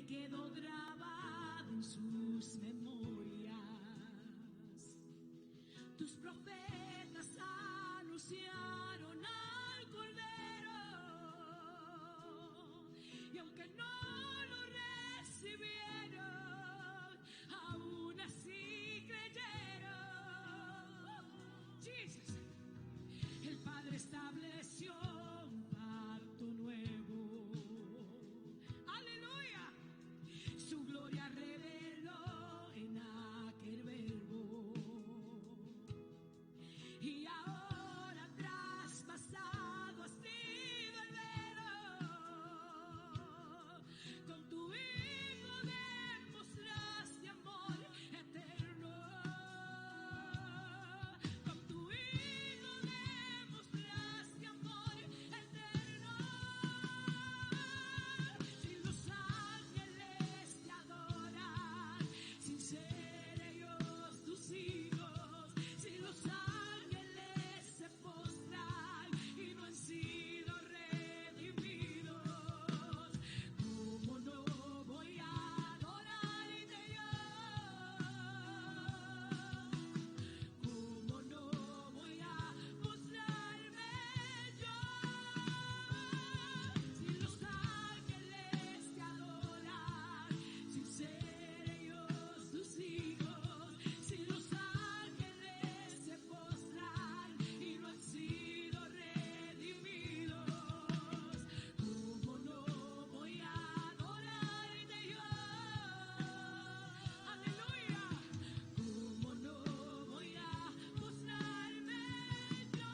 quedó grabado en sus memorias. Tus profetas anunciaron al Cordero, y aunque no lo recibieron, aún así creyeron. Jesus. El Padre estableció un pacto nuevo. Aleluya. Su gloria reveló en aquel verbo. Y ahora traspasado ha sido el velo. Con tu Hijo demostraste amor eterno. Con tu Hijo demostraste amor eterno. Si los ángeles te adoran, sin ser ellos tus hijos, si los ángeles se postran y no han sido redimidos, ¿cómo no voy a adorarte yo? ¿Cómo no voy a mostrarme yo? Si los ángeles te adoran, sin ser ellos tus hijos, si los ángeles se postran y no han sido redimidos, ¿cómo no voy a adorarte yo? Aleluya. ¿Cómo no voy a mostrarme yo?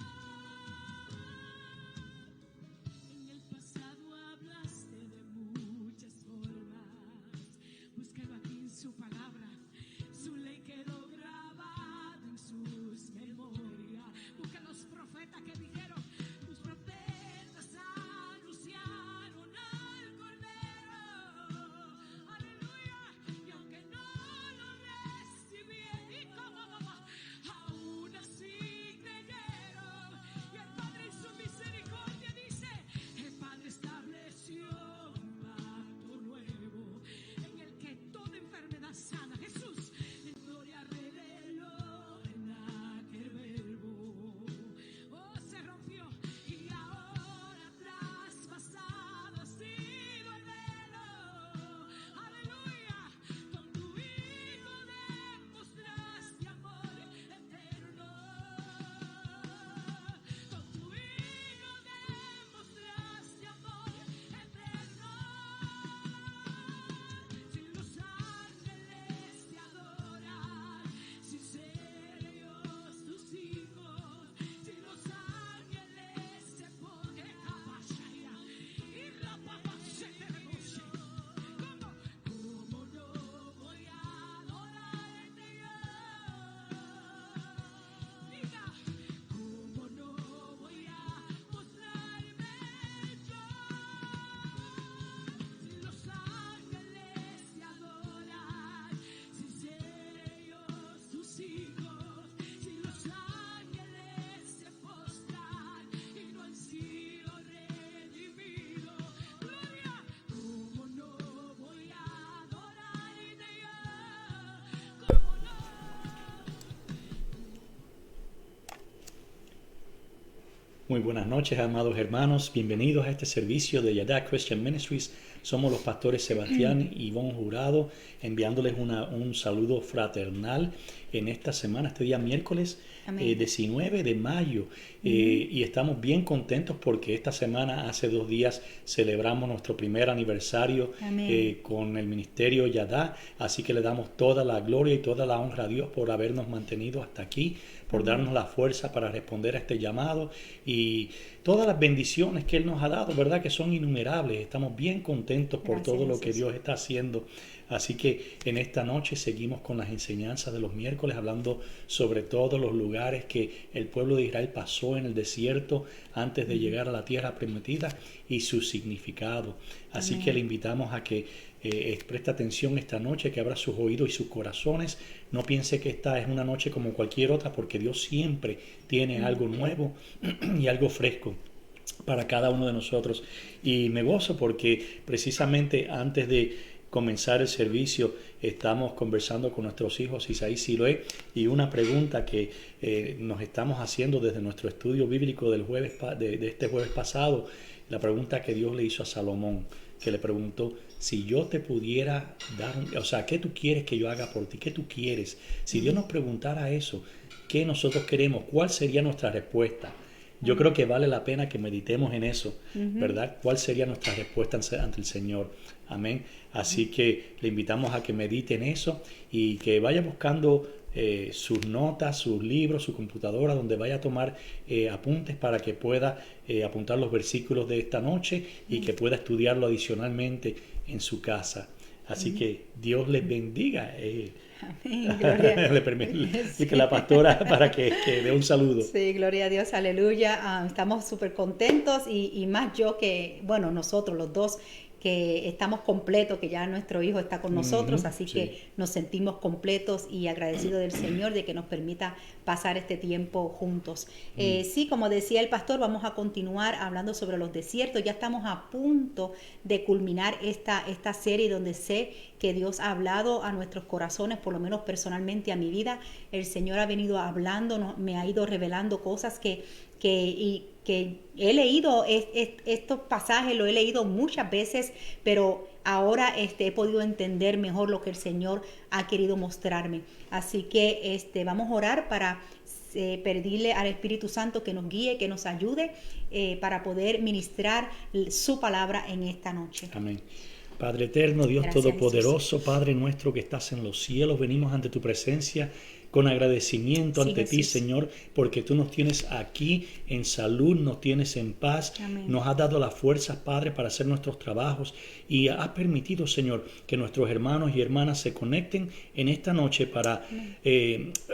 En el pasado hablaste de muchas formas. Búscalo aquí en su palabra. Su ley quedó grabada en sus memorias. Busca los profetas que dijeron. Tus profetas anunciaron al Cordero. Aleluya. Y aunque no lo recibieron, aún así creyeron. Y el Padre en su misericordia dice: el Padre estableció un pacto nuevo en el que toda enfermedad sana. Jesús en gloria reveló en aquel verbo. Oh, se rompió y ahora traspasado ha sido el velo. Aleluya. Con tu Hijo demostraste amor eterno. Con tu Hijo demostraste amor eterno. Si los ángeles te adoran, sin ser ellos tus hijos, si los ángeles se ponen a pasar y la papa se te reduce, ¿cómo no voy a adorarte yo? Diga, ¿cómo no voy a mostrarme yo? Si los ángeles te adoran, sin ser ellos tus hijos, si los ángeles se postran y no han sido redimidos, gloria, ¿cómo no voy a adorarte yo? ¿Cómo no? Muy buenas noches, amados hermanos. Bienvenidos a este servicio de Yada Christian Ministries. Somos los pastores Sebastián y Ivonne Jurado, enviándoles un saludo fraternal en esta semana, este día miércoles 19 de mayo. Y estamos bien contentos porque esta semana, hace 2 días, celebramos nuestro primer aniversario con el ministerio Yada. Así que le damos toda la gloria y toda la honra a Dios por habernos mantenido hasta aquí, por darnos la fuerza para responder a este llamado y todas las bendiciones que Él nos ha dado, ¿verdad? Que son innumerables. Estamos bien contentos por todo lo que Dios está haciendo. Así que en esta noche seguimos con las enseñanzas de los miércoles, hablando sobre todos los lugares que el pueblo de Israel pasó en el desierto antes de llegar a la tierra prometida y su significado. Así que le invitamos a que preste atención esta noche, que abra sus oídos y sus corazones. No piense que esta es una noche como cualquier otra, porque Dios siempre tiene algo nuevo y algo fresco para cada uno de nosotros. Y me gozo porque precisamente antes de comenzar el servicio, estamos conversando con nuestros hijos Isaí y Siloé, y una pregunta que nos estamos haciendo desde nuestro estudio bíblico del de este jueves pasado, la pregunta que Dios le hizo a Salomón, que le preguntó: si yo te pudiera dar, o sea, ¿qué tú quieres que yo haga por ti? ¿Qué tú quieres? Si Dios nos preguntara eso, ¿qué nosotros queremos? ¿Cuál sería nuestra respuesta? Yo creo que vale la pena que meditemos en eso, ¿verdad? ¿Cuál sería nuestra respuesta ante el Señor? Amén. Así que le invitamos a que medite en eso y que vaya buscando sus notas, sus libros, su computadora, donde vaya a tomar apuntes para que pueda apuntar los versículos de esta noche y que pueda estudiarlo adicionalmente en su casa. Así que Dios les bendiga. Amén, gloria. Le permite que la pastora para que dé un saludo. Sí, gloria a Dios, aleluya. Estamos súper contentos y más yo que, bueno, nosotros los dos, que estamos completos, que ya nuestro hijo está con nosotros, así sí. que nos sentimos completos y agradecidos del Señor de que nos permita pasar este tiempo juntos. Sí, como decía el pastor, vamos a continuar hablando sobre los desiertos. Ya estamos a punto de culminar esta serie donde sé que Dios ha hablado a nuestros corazones, por lo menos personalmente a mi vida. El Señor ha venido hablando, me ha ido revelando cosas que he leído estos pasajes, lo he leído muchas veces, pero ahora he podido entender mejor lo que el Señor ha querido mostrarme. Así que vamos a orar para pedirle al Espíritu Santo que nos guíe, que nos ayude para poder ministrar su palabra en esta noche. Amén. Padre eterno, Dios Gracias, todopoderoso, Jesús. Padre nuestro que estás en los cielos, venimos ante tu presencia con agradecimiento ante ti, Señor, porque tú nos tienes aquí en salud, nos tienes en paz. Amén. Nos has dado las fuerzas, Padre, para hacer nuestros trabajos y has permitido, Señor, que nuestros hermanos y hermanas se conecten en esta noche para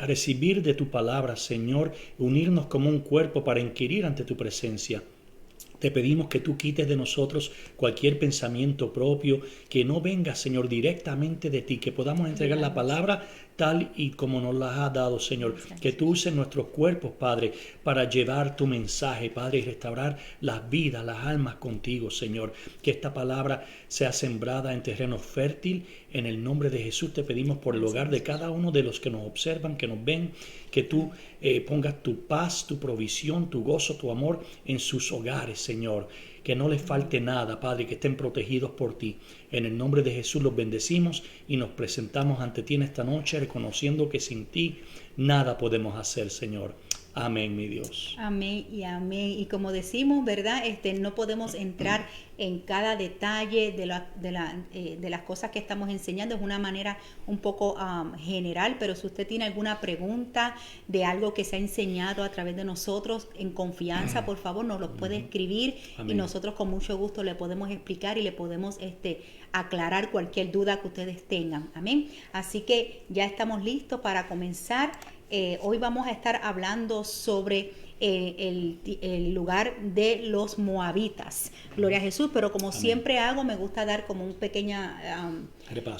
recibir de tu palabra, Señor, unirnos como un cuerpo para inquirir ante tu presencia. Te pedimos que tú quites de nosotros cualquier pensamiento propio, que no venga, Señor, directamente de ti, que podamos entregar la palabra tal y como nos la has dado, Señor. Que tú uses nuestros cuerpos, Padre, para llevar tu mensaje, Padre, y restaurar las vidas, las almas contigo, Señor. Que esta palabra sea sembrada en terreno fértil. En el nombre de Jesús te pedimos por el hogar de cada uno de los que nos observan, que nos ven, que tú pongas tu paz, tu provisión, tu gozo, tu amor en sus hogares, Señor. Que no les falte nada, Padre, que estén protegidos por ti. En el nombre de Jesús los bendecimos y nos presentamos ante ti en esta noche, reconociendo que sin ti nada podemos hacer, Señor. Amén, mi Dios. Amén y amén. Y como decimos, ¿verdad? No podemos entrar en cada detalle de las cosas que estamos enseñando. Es una manera un poco general, pero si usted tiene alguna pregunta de algo que se ha enseñado a través de nosotros, en confianza, por favor, nos lo puede escribir. Amén. Y nosotros con mucho gusto le podemos explicar y le podemos aclarar cualquier duda que ustedes tengan. Amén. Así que ya estamos listos para comenzar. Hoy vamos a estar hablando sobre el lugar de los moabitas. Gloria a Jesús, pero como Amén. Siempre hago, me gusta dar como un pequeño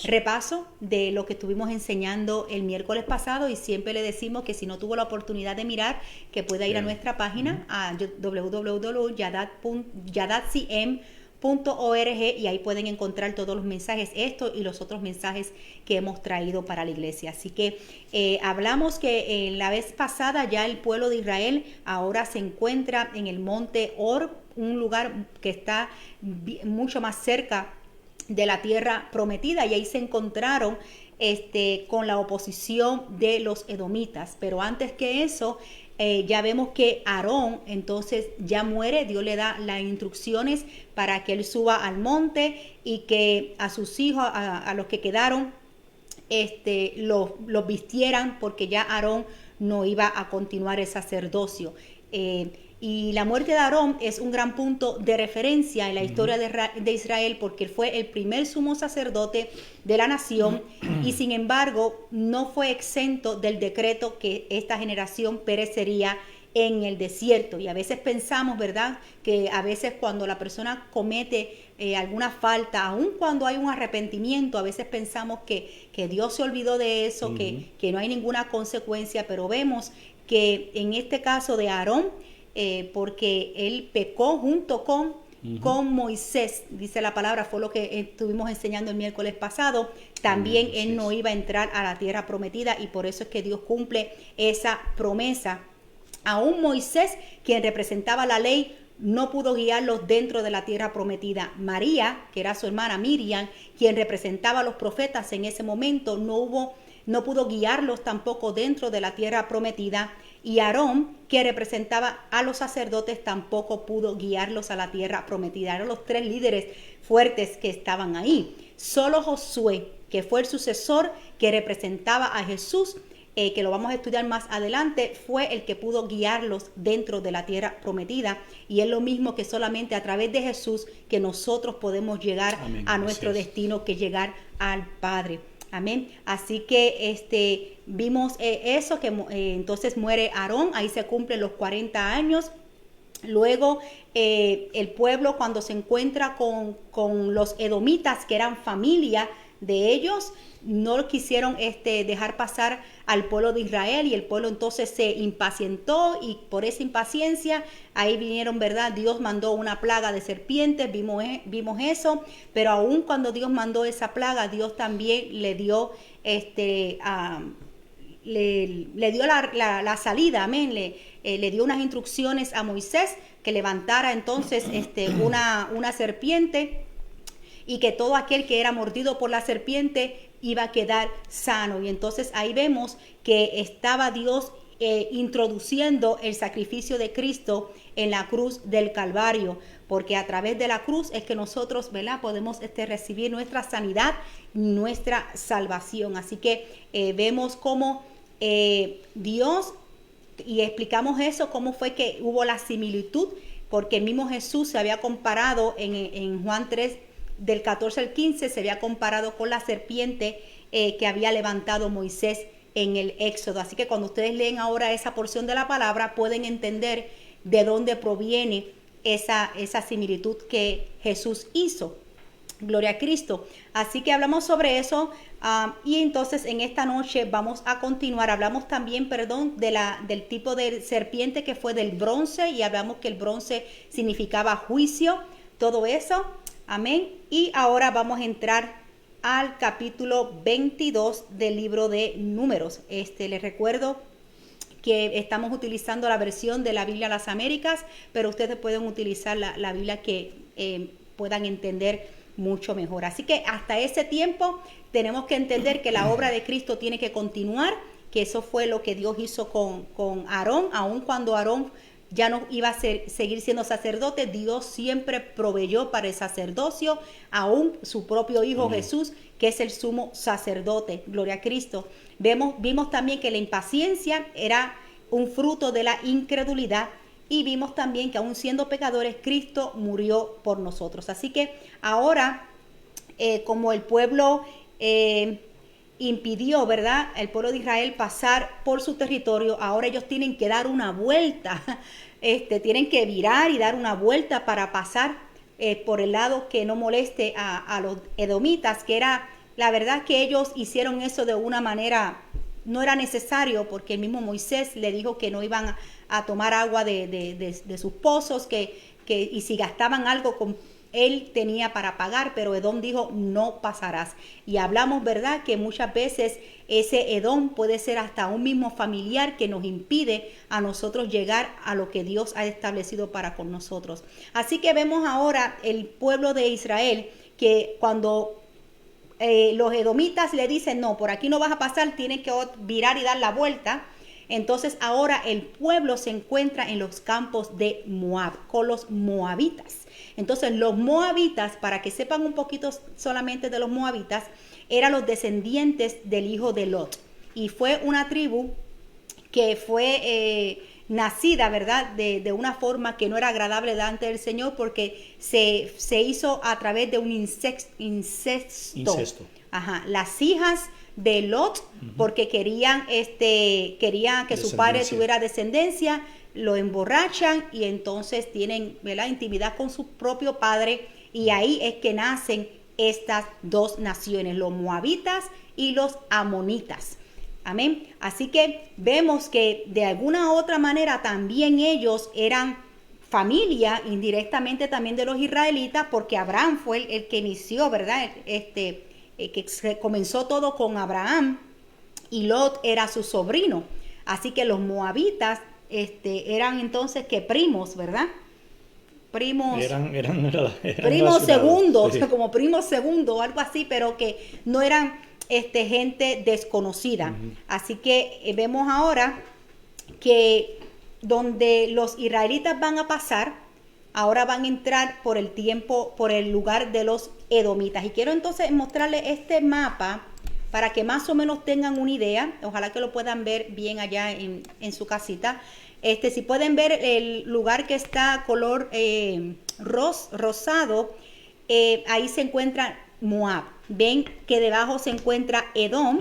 repaso de lo que estuvimos enseñando el miércoles pasado, y siempre le decimos que si no tuvo la oportunidad de mirar, que pueda ir a nuestra página a www.yadatcm.org, y ahí pueden encontrar todos los mensajes, estos y los otros mensajes que hemos traído para la iglesia. Así que hablamos que la vez pasada ya el pueblo de Israel ahora se encuentra en el monte Or, un lugar que está mucho más cerca de la tierra prometida, y ahí se encontraron con la oposición de los edomitas. Pero antes que eso, ya vemos que Aarón entonces ya muere. Dios le da las instrucciones para que él suba al monte y que a sus hijos, a los que quedaron, los vistieran, porque ya Aarón no iba a continuar el sacerdocio. Y la muerte de Aarón es un gran punto de referencia en la historia de Israel, porque él fue el primer sumo sacerdote de la nación, y sin embargo no fue exento del decreto que esta generación perecería en el desierto. Y a veces pensamos, ¿verdad?, que a veces cuando la persona comete alguna falta, aun cuando hay un arrepentimiento, a veces pensamos que Dios se olvidó de eso, que no hay ninguna consecuencia. Pero vemos que en este caso de Aarón, porque él pecó junto con con Moisés, dice la palabra, fue lo que estuvimos enseñando el miércoles pasado, también él no iba a entrar a la tierra prometida, y por eso es que Dios cumple esa promesa. Aún Moisés, quien representaba la ley, no pudo guiarlos dentro de la tierra prometida. María, que era su hermana Miriam, quien representaba a los profetas en ese momento, no pudo guiarlos tampoco dentro de la tierra prometida. Y Aarón, que representaba a los sacerdotes, tampoco pudo guiarlos a la tierra prometida. Eran los tres líderes fuertes que estaban ahí. Solo Josué, que fue el sucesor que representaba a Jesús, que lo vamos a estudiar más adelante, fue el que pudo guiarlos dentro de la tierra prometida. Y es lo mismo que solamente a través de Jesús que nosotros podemos llegar a nuestro destino, que llegar al Padre. Amén. Así que vimos eso, que entonces muere Aarón, ahí se cumplen los 40 años. Luego el pueblo, cuando se encuentra con los edomitas, que eran familia de ellos, no quisieron dejar pasar al pueblo de Israel, y el pueblo entonces se impacientó, y por esa impaciencia ahí vinieron, ¿verdad? Dios mandó una plaga de serpientes, vimos eso, pero aún cuando Dios mandó esa plaga, Dios también le dio le dio la salida, amén, le dio unas instrucciones a Moisés que levantara entonces una serpiente, y que todo aquel que era mordido por la serpiente iba a quedar sano. Y entonces ahí vemos que estaba Dios introduciendo el sacrificio de Cristo en la cruz del Calvario, porque a través de la cruz es que nosotros, ¿verdad?, podemos recibir nuestra sanidad, nuestra salvación. Así que vemos cómo Dios, y explicamos eso, cómo fue que hubo la similitud, porque el mismo Jesús se había comparado en Juan 3, del 14 al 15, se había comparado con la serpiente que había levantado Moisés en el Éxodo. Así que cuando ustedes leen ahora esa porción de la palabra, pueden entender de dónde proviene esa similitud que Jesús hizo. Gloria a Cristo. Así que hablamos sobre eso, y entonces en esta noche vamos a continuar. Hablamos también, del tipo de serpiente que fue del bronce, y hablamos que el bronce significaba juicio, todo eso. Amén. Y ahora vamos a entrar al capítulo 22 del libro de Números. Les recuerdo que estamos utilizando la versión de la Biblia Las Américas, pero ustedes pueden utilizar la Biblia que puedan entender mucho mejor. Así que hasta ese tiempo tenemos que entender que la obra de Cristo tiene que continuar, que eso fue lo que Dios hizo con Aarón. Aun cuando Aarón ya no iba a seguir siendo sacerdote, Dios siempre proveyó para el sacerdocio, aún su propio Hijo Jesús, que es el sumo sacerdote. Gloria a Cristo. Vimos también que la impaciencia era un fruto de la incredulidad, y vimos también que aún siendo pecadores, Cristo murió por nosotros. Así que ahora, como el pueblo impidió, ¿verdad?, el pueblo de Israel pasar por su territorio, ahora ellos tienen que dar una vuelta, tienen que virar y dar una vuelta para pasar por el lado que no moleste a los edomitas, que era, la verdad que ellos hicieron eso de una manera, no era necesario, porque el mismo Moisés le dijo que no iban a tomar agua de sus pozos, y si gastaban algo él tenía para pagar, pero Edom dijo, no pasarás. Y hablamos, ¿verdad?, que muchas veces ese Edom puede ser hasta un mismo familiar que nos impide a nosotros llegar a lo que Dios ha establecido para con nosotros. Así que vemos ahora el pueblo de Israel, que cuando los edomitas le dicen, no, por aquí no vas a pasar, tienes que virar y dar la vuelta. Entonces ahora el pueblo se encuentra en los campos de Moab, con los moabitas. Entonces los moabitas, para que sepan un poquito solamente de los moabitas, eran los descendientes del hijo de Lot. Y fue una tribu que fue nacida, ¿verdad?, de una forma que no era agradable delante del Señor, porque se hizo a través de un incesto. Ajá. Las hijas de Lot, porque querían que su padre tuviera descendencia, lo emborrachan y entonces tienen, ¿verdad?, intimidad con su propio padre, y ahí es que nacen estas dos naciones, los moabitas y los amonitas. Amén. Así que vemos que de alguna u otra manera también ellos eran familia indirectamente también de los israelitas, porque Abraham fue el que inició, ¿verdad? Que se comenzó todo con Abraham y Lot era su sobrino. Así que los moabitas eran entonces que primos, ¿verdad? Primos segundos, sí. Como primos segundos, algo así, pero que no eran gente desconocida. Así que vemos ahora que donde los israelitas van a pasar, ahora van a entrar por el lugar de los edomitas. Y quiero entonces mostrarles este mapa para que más o menos tengan una idea. Ojalá que lo puedan ver bien allá en su casita. Si pueden ver el lugar que está color rosado, ahí se encuentra Moab. Ven que debajo se encuentra Edom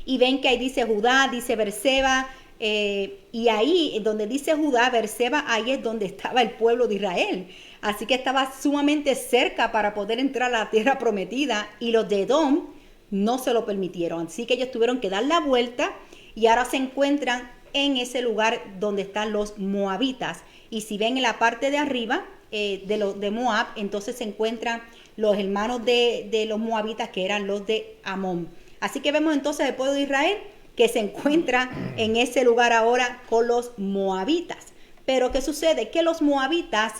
y ven que ahí dice Judá, dice Beerseba, y ahí donde dice Judá, Beerseba, ahí es donde estaba el pueblo de Israel. Así que estaba sumamente cerca para poder entrar a la tierra prometida, y los de Edom no se lo permitieron. Así que ellos tuvieron que dar la vuelta y ahora se encuentran en ese lugar donde están los moabitas. Y si ven en la parte de arriba de Moab, entonces se encuentran los hermanos de los moabitas, que eran los de Amón. Así que vemos entonces el pueblo de Israel que se encuentra en ese lugar ahora con los moabitas. Pero ¿qué sucede? Que los moabitas,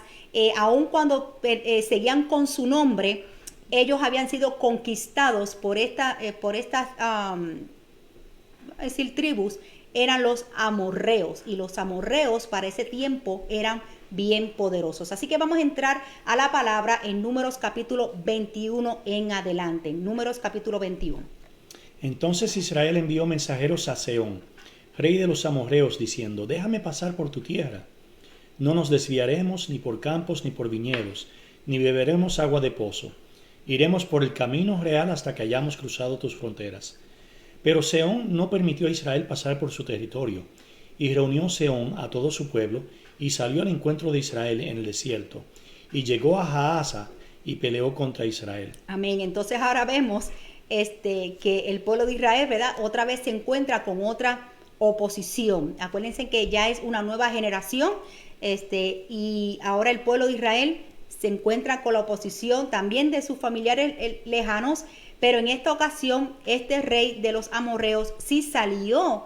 aun cuando seguían con su nombre, ellos habían sido conquistados por estas tribus, eran los amorreos, y los amorreos para ese tiempo eran bien poderosos. Así que vamos a entrar a la palabra en Números capítulo 21 en adelante. Números capítulo 21. Entonces Israel envió mensajeros a Sehón, rey de los amorreos, diciendo: déjame pasar por tu tierra. No nos desviaremos ni por campos ni por viñedos, ni beberemos agua de pozo. Iremos por el camino real hasta que hayamos cruzado tus fronteras. Pero Sehón no permitió a Israel pasar por su territorio, y reunió Sehón a todo su pueblo, y salió al encuentro de Israel en el desierto, y llegó a Jahaza, y peleó contra Israel. Amén. Entonces ahora vemos que el pueblo de Israel, ¿verdad?, otra vez se encuentra con otra oposición. Acuérdense que ya es una nueva generación, y ahora el pueblo de Israel se encuentra con la oposición también de sus familiares lejanos. Pero en esta ocasión, este rey de los amorreos sí salió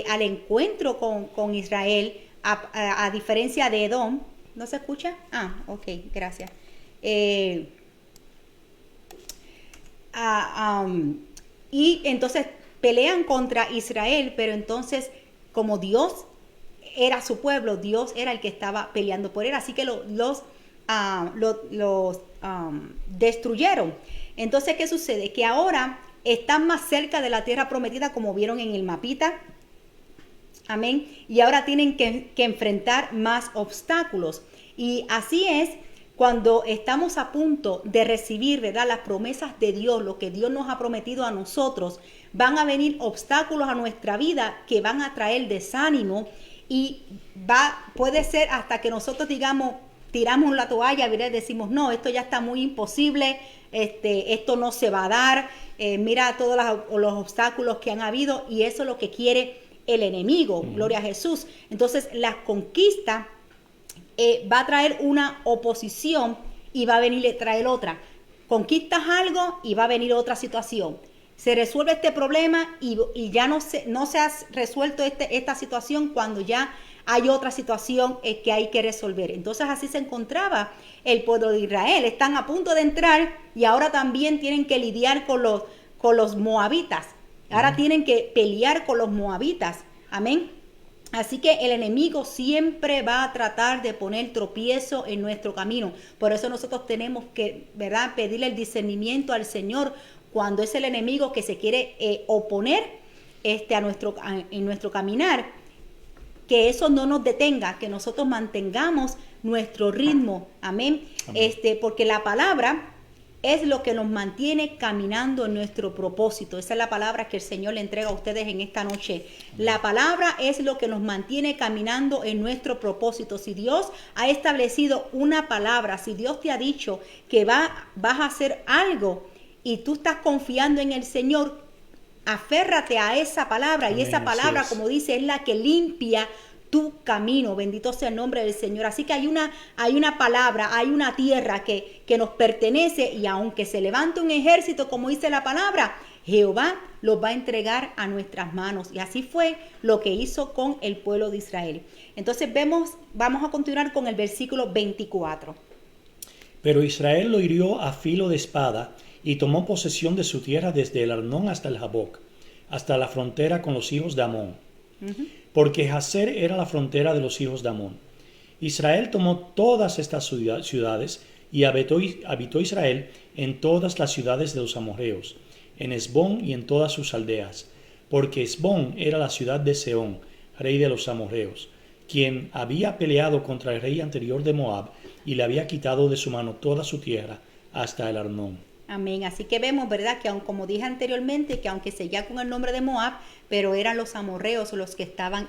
al encuentro con Israel, a diferencia de Edom. ¿No se escucha? Ah, ok, gracias. Y entonces pelean contra Israel, pero entonces, como Dios era su pueblo, Dios era el que estaba peleando por él, así que los destruyeron. Entonces, ¿qué sucede? Que ahora están más cerca de la tierra prometida, como vieron en el mapita. Amén. Y ahora tienen que enfrentar más obstáculos. Y así es cuando estamos a punto de recibir, ¿verdad?, las promesas de Dios, lo que Dios nos ha prometido a nosotros. Van a venir obstáculos a nuestra vida que van a traer desánimo, y puede ser hasta que nosotros tiramos la toalla, ¿verdad? Decimos: no, esto ya está muy imposible, esto no se va a dar, mira todos los obstáculos que han habido, y eso es lo que quiere el enemigo. Gloria a Jesús. Entonces la conquista va a traer una oposición, y va a venir a traer otra. Conquistas algo y va a venir otra situación. Se resuelve este problema y ya no se ha resuelto esta situación, cuando ya hay otra situación que hay que resolver. Entonces así se encontraba el pueblo de Israel. Están a punto de entrar y ahora también tienen que lidiar con los moabitas. Ahora tienen que pelear con los moabitas. Amén. Así que el enemigo siempre va a tratar de poner tropiezo en nuestro camino. Por eso nosotros tenemos que, ¿verdad?, pedirle el discernimiento al Señor cuando es el enemigo que se quiere oponer en nuestro caminar. Que eso no nos detenga, que nosotros mantengamos nuestro ritmo. Amén. Porque la palabra es lo que nos mantiene caminando en nuestro propósito. Esa es la palabra que el Señor le entrega a ustedes en esta noche. La palabra es lo que nos mantiene caminando en nuestro propósito. Si Dios ha establecido una palabra, si Dios te ha dicho que vas a hacer algo y tú estás confiando en el Señor, aférrate a esa palabra. Amén. Y esa palabra, como dice, es la que limpia tu camino, bendito sea el nombre del Señor. Así que hay una palabra, hay una tierra que nos pertenece, y aunque se levante un ejército, como dice la palabra, Jehová los va a entregar a nuestras manos. Y así fue lo que hizo con el pueblo de Israel. Entonces vamos a continuar con el versículo 24. Pero Israel lo hirió a filo de espada y tomó posesión de su tierra desde el Arnón hasta el Jaboc, hasta la frontera con los hijos de Amón. Porque Jazer era la frontera de los hijos de Amón. Israel tomó todas estas ciudades y habitó Israel en todas las ciudades de los amorreos, en Hesbón y en todas sus aldeas, porque Hesbón era la ciudad de Sehón, rey de los amorreos, quien había peleado contra el rey anterior de Moab y le había quitado de su mano toda su tierra hasta el Arnón. Amén. Así que vemos, ¿verdad?, que como dije anteriormente, que aunque seguía con el nombre de Moab, pero eran los amorreos los que estaban,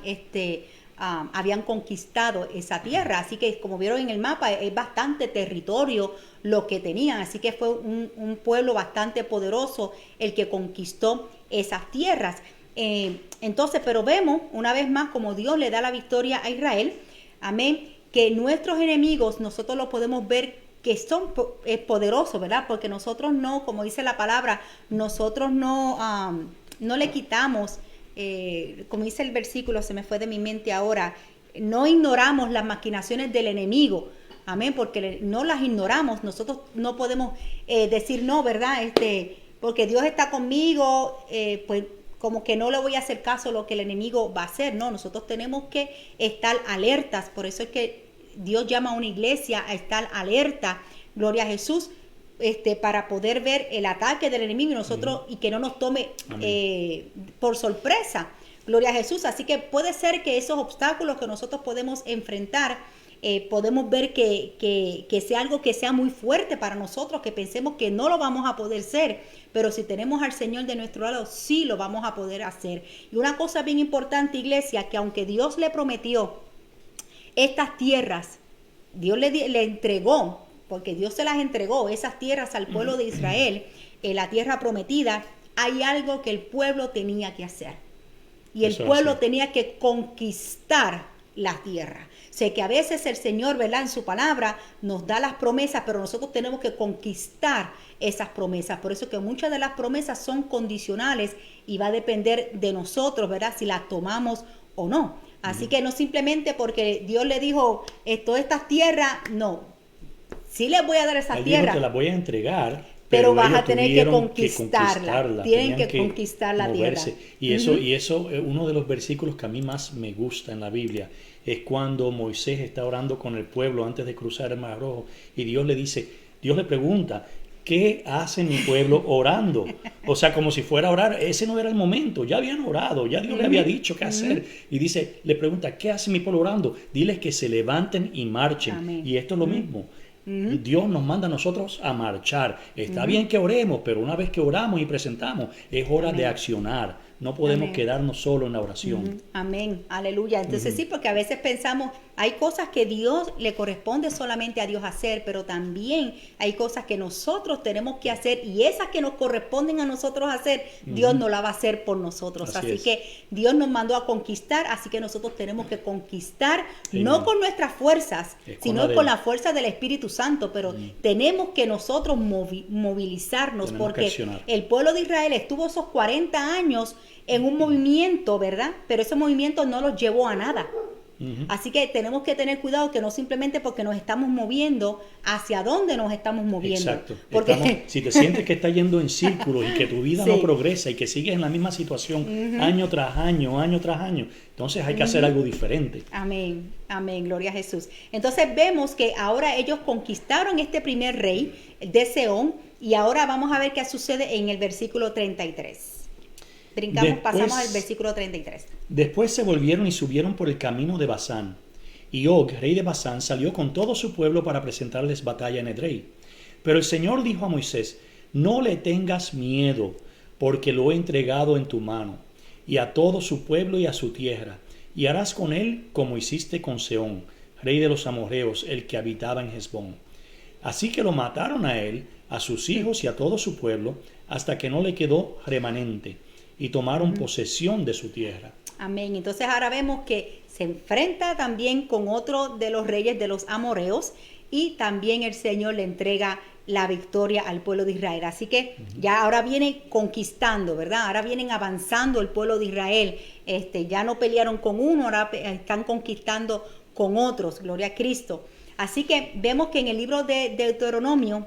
habían conquistado esa tierra. Así que, como vieron en el mapa, es bastante territorio lo que tenían. Así que fue un pueblo bastante poderoso el que conquistó esas tierras. Entonces, pero vemos una vez más como Dios le da la victoria a Israel. Amén. Que nuestros enemigos nosotros los podemos ver que son poderosos, ¿verdad? Porque nosotros no, como dice la palabra, nosotros no le quitamos, como dice el versículo, se me fue de mi mente ahora, no ignoramos las maquinaciones del enemigo. Amén, porque no las ignoramos. Nosotros no podemos decir no, ¿verdad? Porque Dios está conmigo, pues como que no le voy a hacer caso a lo que el enemigo va a hacer. No, nosotros tenemos que estar alertas. Por eso es que Dios llama a una iglesia a estar alerta, gloria a Jesús, para poder ver el ataque del enemigo y nosotros, y que no nos tome por sorpresa, gloria a Jesús. Así que puede ser que esos obstáculos que nosotros podemos enfrentar, podemos ver que sea algo que sea muy fuerte para nosotros, que pensemos que no lo vamos a poder ser, pero si tenemos al Señor de nuestro lado, sí lo vamos a poder hacer. Y una cosa bien importante, iglesia, que aunque Dios le prometió estas tierras, Dios le entregó, porque Dios se las entregó, esas tierras al pueblo de Israel, la tierra prometida, hay algo que el pueblo tenía que hacer. Y el pueblo tenía que conquistar la tierra. Sé que a veces el Señor, ¿verdad?, en su palabra nos da las promesas, pero nosotros tenemos que conquistar esas promesas. Por eso que muchas de las promesas son condicionales y va a depender de nosotros, ¿verdad?, si las tomamos o no. Así que no simplemente porque Dios le dijo, todas estas tierras, no. Sí les voy a dar esas tierras. Te las voy a entregar, pero vas a tener que conquistarla. Tienen que conquistar la tierra. Y eso es uno de los versículos que a mí más me gusta en la Biblia. Es cuando Moisés está orando con el pueblo antes de cruzar el Mar Rojo. Y Dios le pregunta, ¿qué hace mi pueblo orando? O sea, como si fuera a orar. Ese no era el momento. Ya habían orado. Ya Dios le había dicho qué hacer. Y le pregunta, ¿qué hace mi pueblo orando? Diles que se levanten y marchen. Amén. Y esto es lo mismo. Dios nos manda a nosotros a marchar. Está bien que oremos, pero una vez que oramos y presentamos, es hora de accionar. No podemos quedarnos solo en la oración. Amén, aleluya. Entonces sí, porque a veces pensamos, hay cosas que Dios le corresponde solamente a Dios hacer, pero también hay cosas que nosotros tenemos que hacer, y esas que nos corresponden a nosotros hacer, Dios no la va a hacer por nosotros. Así que Dios nos mandó a conquistar, así que nosotros tenemos que conquistar, no con nuestras fuerzas, sino con la fuerza del Espíritu Santo, pero tenemos que nosotros movilizarnos, porque el pueblo de Israel estuvo esos 40 años en un movimiento, ¿verdad? Pero ese movimiento no los llevó a nada. Así que tenemos que tener cuidado, que no simplemente porque nos estamos moviendo, hacia dónde nos estamos moviendo. Exacto. Porque si te sientes que estás yendo en círculos y que tu vida no progresa y que sigues en la misma situación año tras año, entonces hay que hacer algo diferente. Amén, amén, gloria a Jesús. Entonces vemos que ahora ellos conquistaron este primer rey de Sehón, y ahora vamos a ver qué sucede en el versículo 33. Pasamos al versículo 33. Después se volvieron y subieron por el camino de Basán. Y Og, rey de Basán, salió con todo su pueblo para presentarles batalla en Edrei. Pero el Señor dijo a Moisés, no le tengas miedo, porque lo he entregado en tu mano, y a todo su pueblo y a su tierra, y harás con él como hiciste con Sehón, rey de los amorreos, el que habitaba en Hesbón. Así que lo mataron a él, a sus hijos y a todo su pueblo, hasta que no le quedó remanente, y tomaron posesión de su tierra. Amén. Entonces ahora vemos que se enfrenta también con otro de los reyes de los amoreos y también el Señor le entrega la victoria al pueblo de Israel. Así que ya ahora vienen conquistando, ¿verdad? Ahora vienen avanzando el pueblo de Israel. Ya no pelearon con uno, ahora están conquistando con otros. Gloria a Cristo. Así que vemos que en el libro de Deuteronomio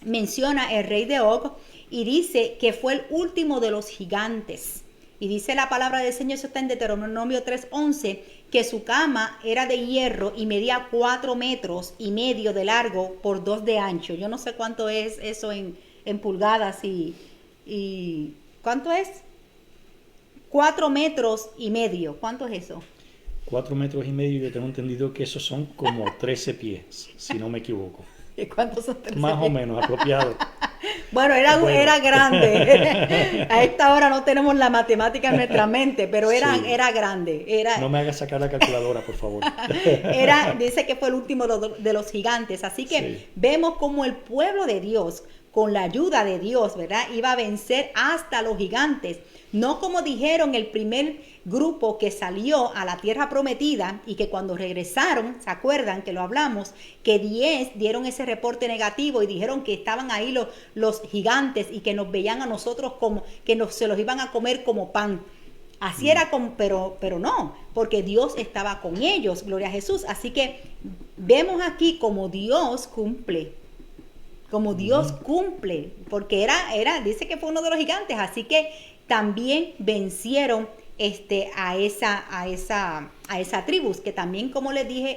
menciona el rey de Og y dice que fue el último de los gigantes. Y dice la palabra del Señor, eso está en Deuteronomio 3:11, que su cama era de hierro y medía 4,5 metros de largo por 2 de ancho. Yo no sé cuánto es eso en pulgadas y ¿cuánto es? 4,5 metros. ¿Cuánto es eso? 4,5 metros, yo tengo entendido que esos son como 13 pies, si no me equivoco. ¿Y cuántos son 13 Más pies? o menos, apropiado. Bueno, era grande. A esta hora no tenemos la matemática en nuestra mente, pero Sí. era grande. No me hagas sacar la calculadora, por favor. Dice que fue el último de los gigantes. Así que Sí. vemos como el pueblo de Dios, con la ayuda de Dios, ¿verdad?, iba a vencer hasta los gigantes. No como dijeron el primer grupo que salió a la tierra prometida y que cuando regresaron, ¿se acuerdan que lo hablamos? Que 10 dieron ese reporte negativo y dijeron que estaban ahí los gigantes y que nos veían a nosotros como que se los iban a comer como pan. Así era, pero no, porque Dios estaba con ellos, gloria a Jesús. Así que vemos aquí como Dios cumple. Como Dios cumple, porque dice que fue uno de los gigantes, así que también vencieron a esa tribus, que también, como les dije,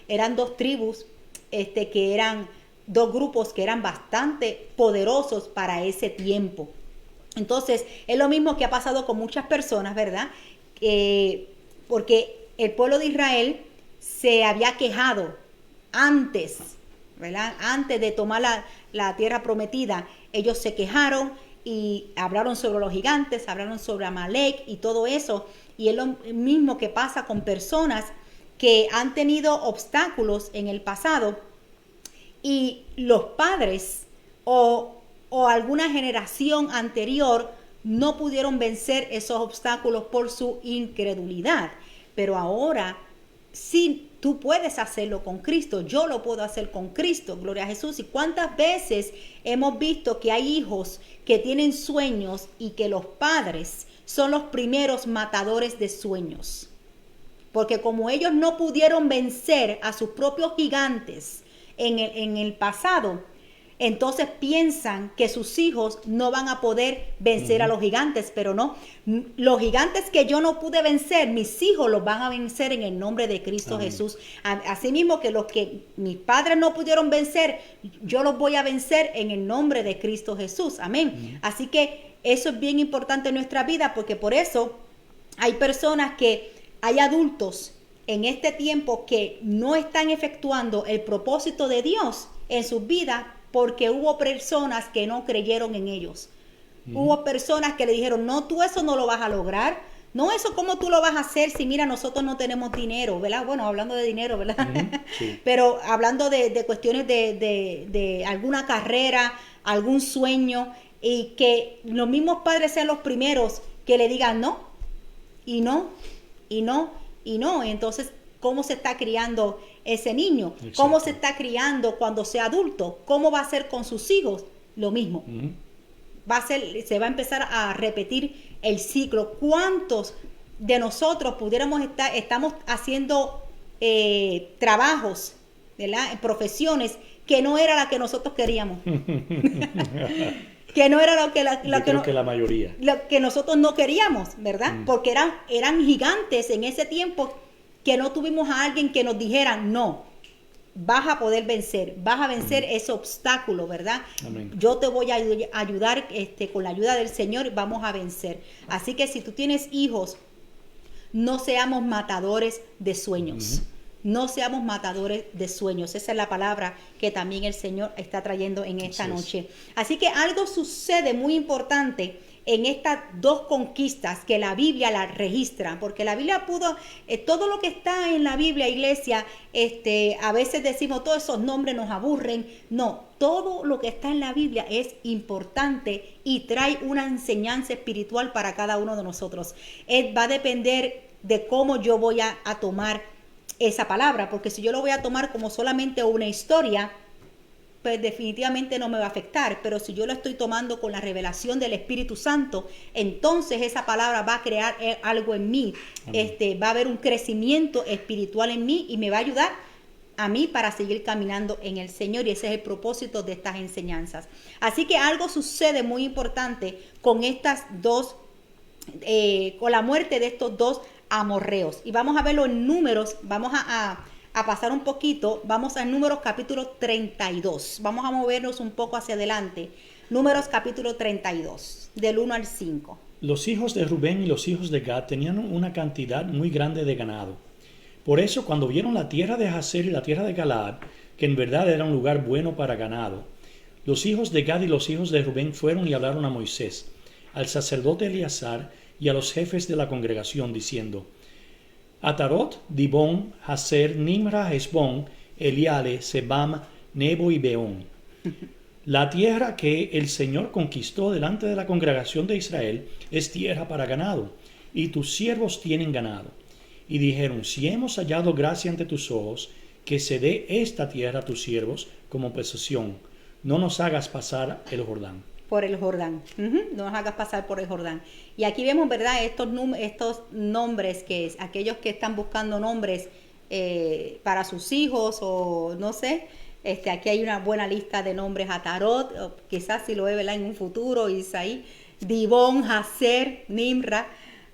eran 2 tribus, que eran 2 grupos que eran bastante poderosos para ese tiempo. Entonces, es lo mismo que ha pasado con muchas personas, ¿verdad? Porque el pueblo de Israel se había quejado antes, ¿verdad? Antes de tomar la tierra prometida, ellos se quejaron y hablaron sobre los gigantes, hablaron sobre Amalek y todo eso. Y es lo mismo que pasa con personas que han tenido obstáculos en el pasado y los padres o alguna generación anterior no pudieron vencer esos obstáculos por su incredulidad. Pero ahora sí, tú puedes hacerlo con Cristo, yo lo puedo hacer con Cristo, gloria a Jesús. Y cuántas veces hemos visto que hay hijos que tienen sueños y que los padres son los primeros matadores de sueños. Porque como ellos no pudieron vencer a sus propios gigantes en el pasado, entonces piensan que sus hijos no van a poder vencer a los gigantes, pero no. Los gigantes que yo no pude vencer, mis hijos los van a vencer en el nombre de Cristo Amén. Jesús. Asimismo que los que mis padres no pudieron vencer, yo los voy a vencer en el nombre de Cristo Jesús. Amén. Así que eso es bien importante en nuestra vida, porque por eso hay personas hay adultos en este tiempo que no están efectuando el propósito de Dios en sus vidas, porque hubo personas que no creyeron en ellos. Hubo personas que le dijeron, no, tú eso no lo vas a lograr. No, eso cómo tú lo vas a hacer si mira, nosotros no tenemos dinero, ¿verdad? Bueno, hablando de dinero, ¿verdad? Sí. Pero hablando de cuestiones de alguna carrera, algún sueño, y que los mismos padres sean los primeros que le digan no, y no, y no, y no. Entonces, ¿cómo se está criando ese niño? Exacto. ¿Cómo se está criando cuando sea adulto? ¿Cómo va a ser con sus hijos? Lo mismo. Se va a empezar a repetir el ciclo. ¿Cuántos de nosotros estamos haciendo trabajos, ¿verdad?, profesiones que no era la que nosotros queríamos? Que no era Creo que la mayoría. lo que nosotros no queríamos, ¿verdad? Porque eran gigantes en ese tiempo que no tuvimos a alguien que nos dijera, no, vas a poder vencer, vas a vencer ese obstáculo, ¿verdad? Amén. Yo te voy a ayudar con la ayuda del Señor, vamos a vencer. Así que si tú tienes hijos, no seamos matadores de sueños. No seamos matadores de sueños. Esa es la palabra que también el Señor está trayendo en esta noche. Así que algo sucede muy importante en estas dos conquistas que la Biblia la registra, porque la Biblia pudo, todo lo que está en la Biblia, iglesia, a veces decimos todos esos nombres nos aburren, no, todo lo que está en la Biblia es importante y trae una enseñanza espiritual para cada uno de nosotros. Va a depender de cómo yo voy a tomar esa palabra, porque si yo lo voy a tomar como solamente una historia, pues definitivamente no me va a afectar, pero si yo lo estoy tomando con la revelación del Espíritu Santo, entonces esa palabra va a crear algo en mí, va a haber un crecimiento espiritual en mí y me va a ayudar a mí para seguir caminando en el Señor, y ese es el propósito de estas enseñanzas. Así que algo sucede muy importante con estas dos, con la muerte de estos dos amorreos, y vamos a verlo en Números. Vamos a pasar un poquito, vamos a Números capítulo 32, vamos a movernos un poco hacia adelante. Números capítulo 32, del 1 al 5. Los hijos de Rubén y los hijos de Gad tenían una cantidad muy grande de ganado. Por eso, cuando vieron la tierra de Jazer y la tierra de Galaad, que en verdad era un lugar bueno para ganado, los hijos de Gad y los hijos de Rubén fueron y hablaron a Moisés, al sacerdote Eleazar y a los jefes de la congregación, diciendo: Atarot, Dibón, Jazer, Nimra, Hesbón, Eliale, Sebam, Nebo y Beón. La tierra que el Señor conquistó delante de la congregación de Israel es tierra para ganado, y tus siervos tienen ganado. Y dijeron: si hemos hallado gracia ante tus ojos, que se dé esta tierra a tus siervos como posesión. No nos hagas pasar el Jordán. Por el Jordán. No nos hagas pasar por el Jordán. Y aquí vemos, ¿verdad?, estos nombres, que aquellos que están buscando nombres para sus hijos, o no sé, aquí hay una buena lista de nombres: Atarot, o quizás si lo ve, ¿verdad?, en un futuro, Isaí, Dibón, Jazer, Nimra.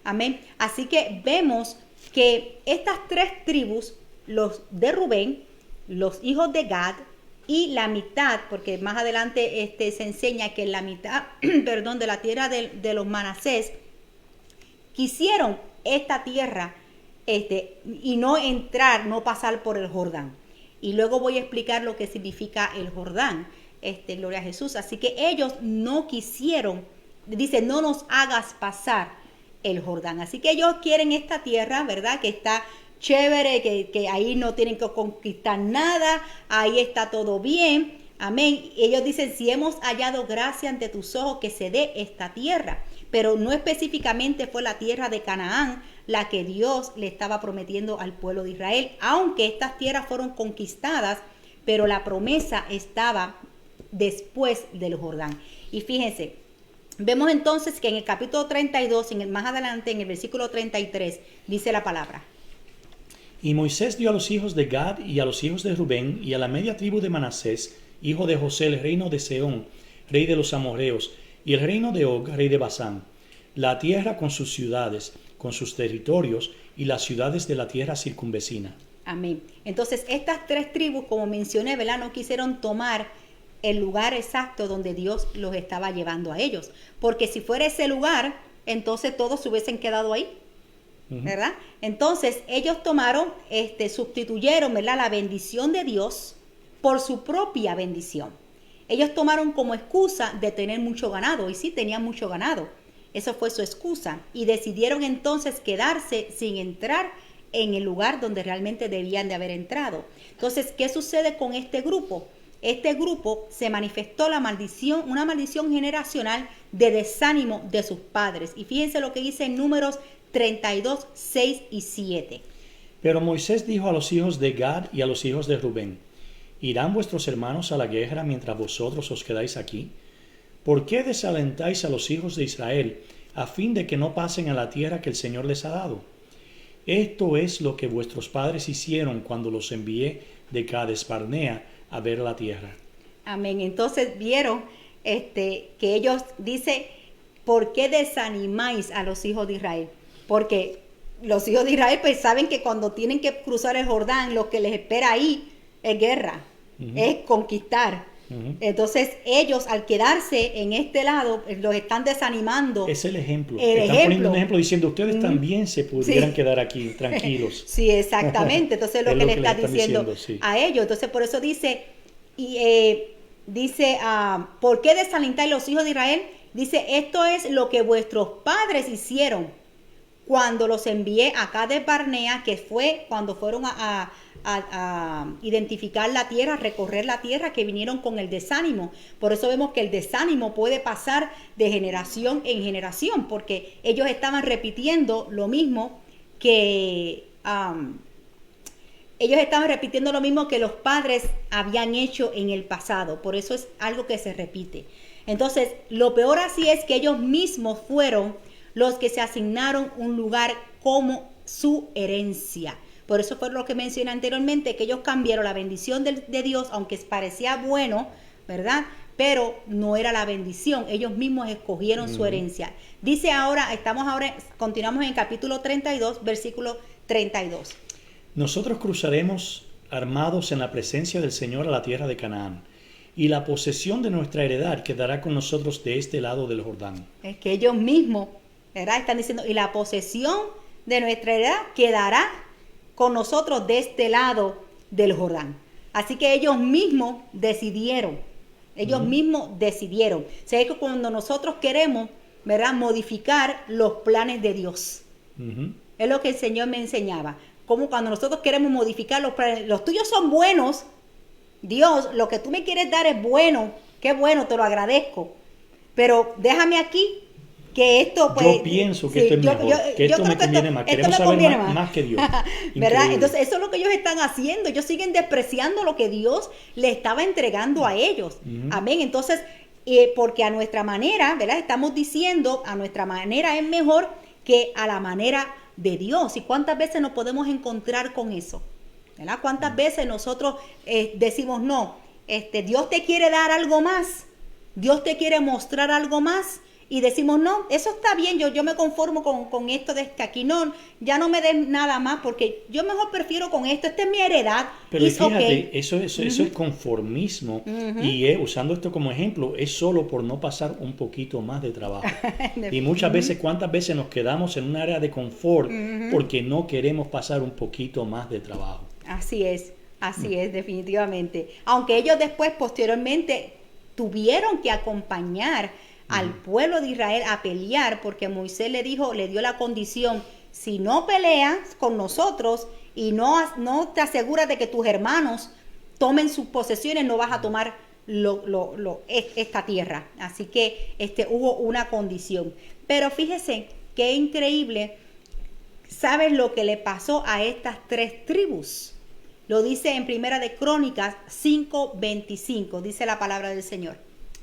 Amén. Así que vemos que estas tres tribus, los de Rubén, los hijos de Gad, y la mitad, porque más adelante se enseña que la mitad, perdón, de la tierra de los Manasés, quisieron esta tierra y no entrar, no pasar por el Jordán. Y luego voy a explicar lo que significa el Jordán, gloria a Jesús. Así que ellos no quisieron, dice: no nos hagas pasar el Jordán. Así que ellos quieren esta tierra, ¿verdad?, que está chévere, que ahí no tienen que conquistar nada, ahí está todo bien, amén. Ellos dicen: si hemos hallado gracia ante tus ojos, que se dé esta tierra. Pero no específicamente fue la tierra de Canaán la que Dios le estaba prometiendo al pueblo de Israel, aunque estas tierras fueron conquistadas, pero la promesa estaba después del Jordán. Y fíjense, vemos entonces que en el capítulo 32, más adelante en el versículo 33, dice la palabra: Y Moisés dio a los hijos de Gad y a los hijos de Rubén y a la media tribu de Manasés, hijo de José, el reino de Sehón, rey de los amorreos, y el reino de Og, rey de Basán, la tierra con sus ciudades, con sus territorios y las ciudades de la tierra circunvecina. Amén. Entonces estas tres tribus, como mencioné, ¿verdad?, no quisieron tomar el lugar exacto donde Dios los estaba llevando a ellos, porque si fuera ese lugar, entonces todos se hubiesen quedado ahí, ¿verdad? Entonces ellos tomaron, sustituyeron, ¿verdad?, la bendición de Dios por su propia bendición. Ellos tomaron como excusa de tener mucho ganado, y sí tenían mucho ganado, eso fue su excusa, y decidieron entonces quedarse sin entrar en el lugar donde realmente debían de haber entrado. Entonces, ¿qué sucede con este grupo? Este grupo se manifestó la maldición, una maldición generacional de desánimo de sus padres. Y fíjense lo que dice en Números 32, 6 y 7. Pero Moisés dijo a los hijos de Gad y a los hijos de Rubén: ¿irán vuestros hermanos a la guerra mientras vosotros os quedáis aquí? ¿Por qué desalentáis a los hijos de Israel a fin de que no pasen a la tierra que el Señor les ha dado? Esto es lo que vuestros padres hicieron cuando los envié de Cades Barnea a ver la tierra. Amén. Entonces vieron que ellos dice: ¿por qué desanimáis a los hijos de Israel? Porque los hijos de Israel pues saben que cuando tienen que cruzar el Jordán, lo que les espera ahí es guerra, es conquistar. Entonces ellos, al quedarse en este lado, los están desanimando. Es el ejemplo. Están poniendo un ejemplo diciendo: ustedes también se pudieran quedar aquí tranquilos. Sí, exactamente. Entonces lo que le está diciendo sí. a ellos. Entonces por eso dice, ¿por qué desalentáis los hijos de Israel? Dice, esto es lo que vuestros padres hicieron cuando los envié a Cades Barnea, que fue cuando fueron a identificar la tierra, a recorrer la tierra, que vinieron con el desánimo. Por eso vemos que el desánimo puede pasar de generación en generación, porque ellos estaban repitiendo lo mismo que los padres habían hecho en el pasado. Por eso es algo que se repite. Entonces, lo peor así es que ellos mismos fueron los que se asignaron un lugar como su herencia. Por eso fue lo que mencioné anteriormente, que ellos cambiaron la bendición de Dios, aunque parecía bueno, ¿verdad? Pero no era la bendición. Ellos mismos escogieron su herencia. Dice ahora, continuamos en el capítulo 32, versículo 32. Nosotros cruzaremos armados en la presencia del Señor a la tierra de Canaán, y la posesión de nuestra heredad quedará con nosotros de este lado del Jordán. Es que ellos mismos, ¿verdad? Están diciendo, y la posesión de nuestra heredad quedará con nosotros de este lado del Jordán. Así que ellos mismos decidieron. O sea, que cuando nosotros queremos, ¿verdad?, modificar los planes de Dios. Es lo que el Señor me enseñaba. Como cuando nosotros queremos modificar los planes, los tuyos son buenos, Dios, lo que tú me quieres dar es bueno, qué bueno, te lo agradezco. Pero déjame aquí que esto pues... Yo pienso que esto es mejor, que esto me conviene más. Queremos saber más que Dios. ¿Verdad? Entonces eso es lo que ellos están haciendo. Ellos siguen despreciando lo que Dios le estaba entregando a ellos. Amén. Entonces, porque a nuestra manera, ¿verdad? Estamos diciendo, a nuestra manera es mejor que a la manera de Dios. ¿Y cuántas veces nos podemos encontrar con eso? ¿Verdad? ¿Cuántas veces nosotros decimos, no, Dios te quiere dar algo más, Dios te quiere mostrar algo más, y decimos, no, eso está bien, yo me conformo con esto de que aquí no, ya no me den nada más, porque yo mejor prefiero con esto, esta es mi heredad. Pero fíjate, eso es conformismo, y usando esto como ejemplo, es solo por no pasar un poquito más de trabajo. Y muchas veces, ¿cuántas veces nos quedamos en un área de confort porque no queremos pasar un poquito más de trabajo? Así es, definitivamente. Aunque ellos después, posteriormente, tuvieron que acompañar al pueblo de Israel a pelear, porque Moisés le dio la condición, si no peleas con nosotros y no te aseguras de que tus hermanos tomen sus posesiones, no vas a tomar esta tierra. Así que hubo una condición. Pero fíjese qué increíble. ¿Sabes lo que le pasó a estas 3 tribus? Lo dice en Primera de Crónicas 5:25, dice la palabra del Señor.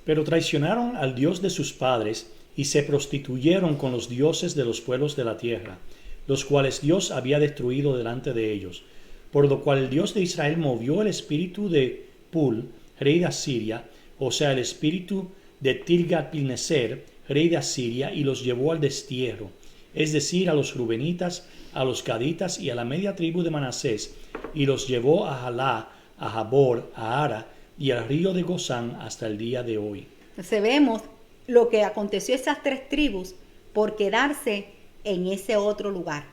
Pero traicionaron al Dios de sus padres y se prostituyeron con los dioses de los pueblos de la tierra, los cuales Dios había destruido delante de ellos. Por lo cual el Dios de Israel movió el espíritu de Pul, rey de Asiria, o sea, el espíritu de Tilgat-Pilneser, rey de Asiria, y los llevó al destierro, es decir, a los rubenitas, a los gaditas y a la media tribu de Manasés, y los llevó a Jalá, a Jabor, a Ara y al río de Gozán hasta el día de hoy. Entonces vemos lo que aconteció a esas 3 tribus por quedarse en ese otro lugar,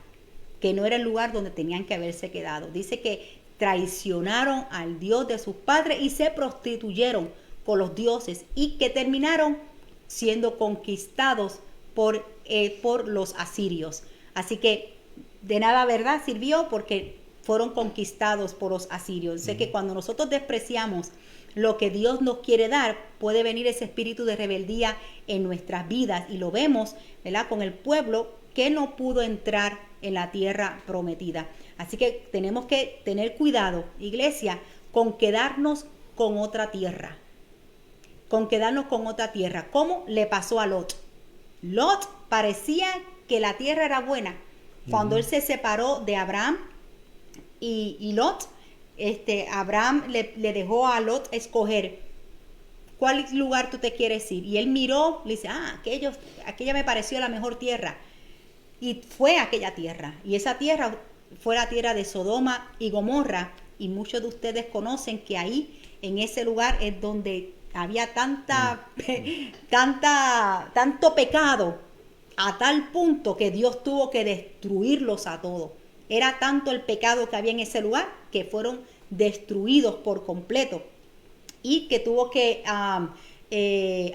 que no era el lugar donde tenían que haberse quedado. Dice que traicionaron al Dios de sus padres y se prostituyeron con los dioses, y que terminaron siendo conquistados por los asirios. Así que de nada, ¿verdad?, sirvió, porque fueron conquistados por los asirios. Sé que cuando nosotros despreciamos lo que Dios nos quiere dar, puede venir ese espíritu de rebeldía en nuestras vidas, y lo vemos, ¿verdad?, con el pueblo que no pudo entrar en la tierra prometida. Así que tenemos que tener cuidado, iglesia, con quedarnos con otra tierra. ¿Cómo le pasó a Lot? Lot parecía que la tierra era buena. Cuando él se separó de Abraham y Lot, Abraham le dejó a Lot escoger cuál lugar tú te quieres ir. Y él miró, le dice, aquella me pareció la mejor tierra. Y fue a aquella tierra. Y esa tierra fue la tierra de Sodoma y Gomorra. Y muchos de ustedes conocen que ahí, en ese lugar, es donde había tanto pecado, a tal punto que Dios tuvo que destruirlos a todos. Era tanto el pecado que había en ese lugar que fueron destruidos por completo, y que tuvo que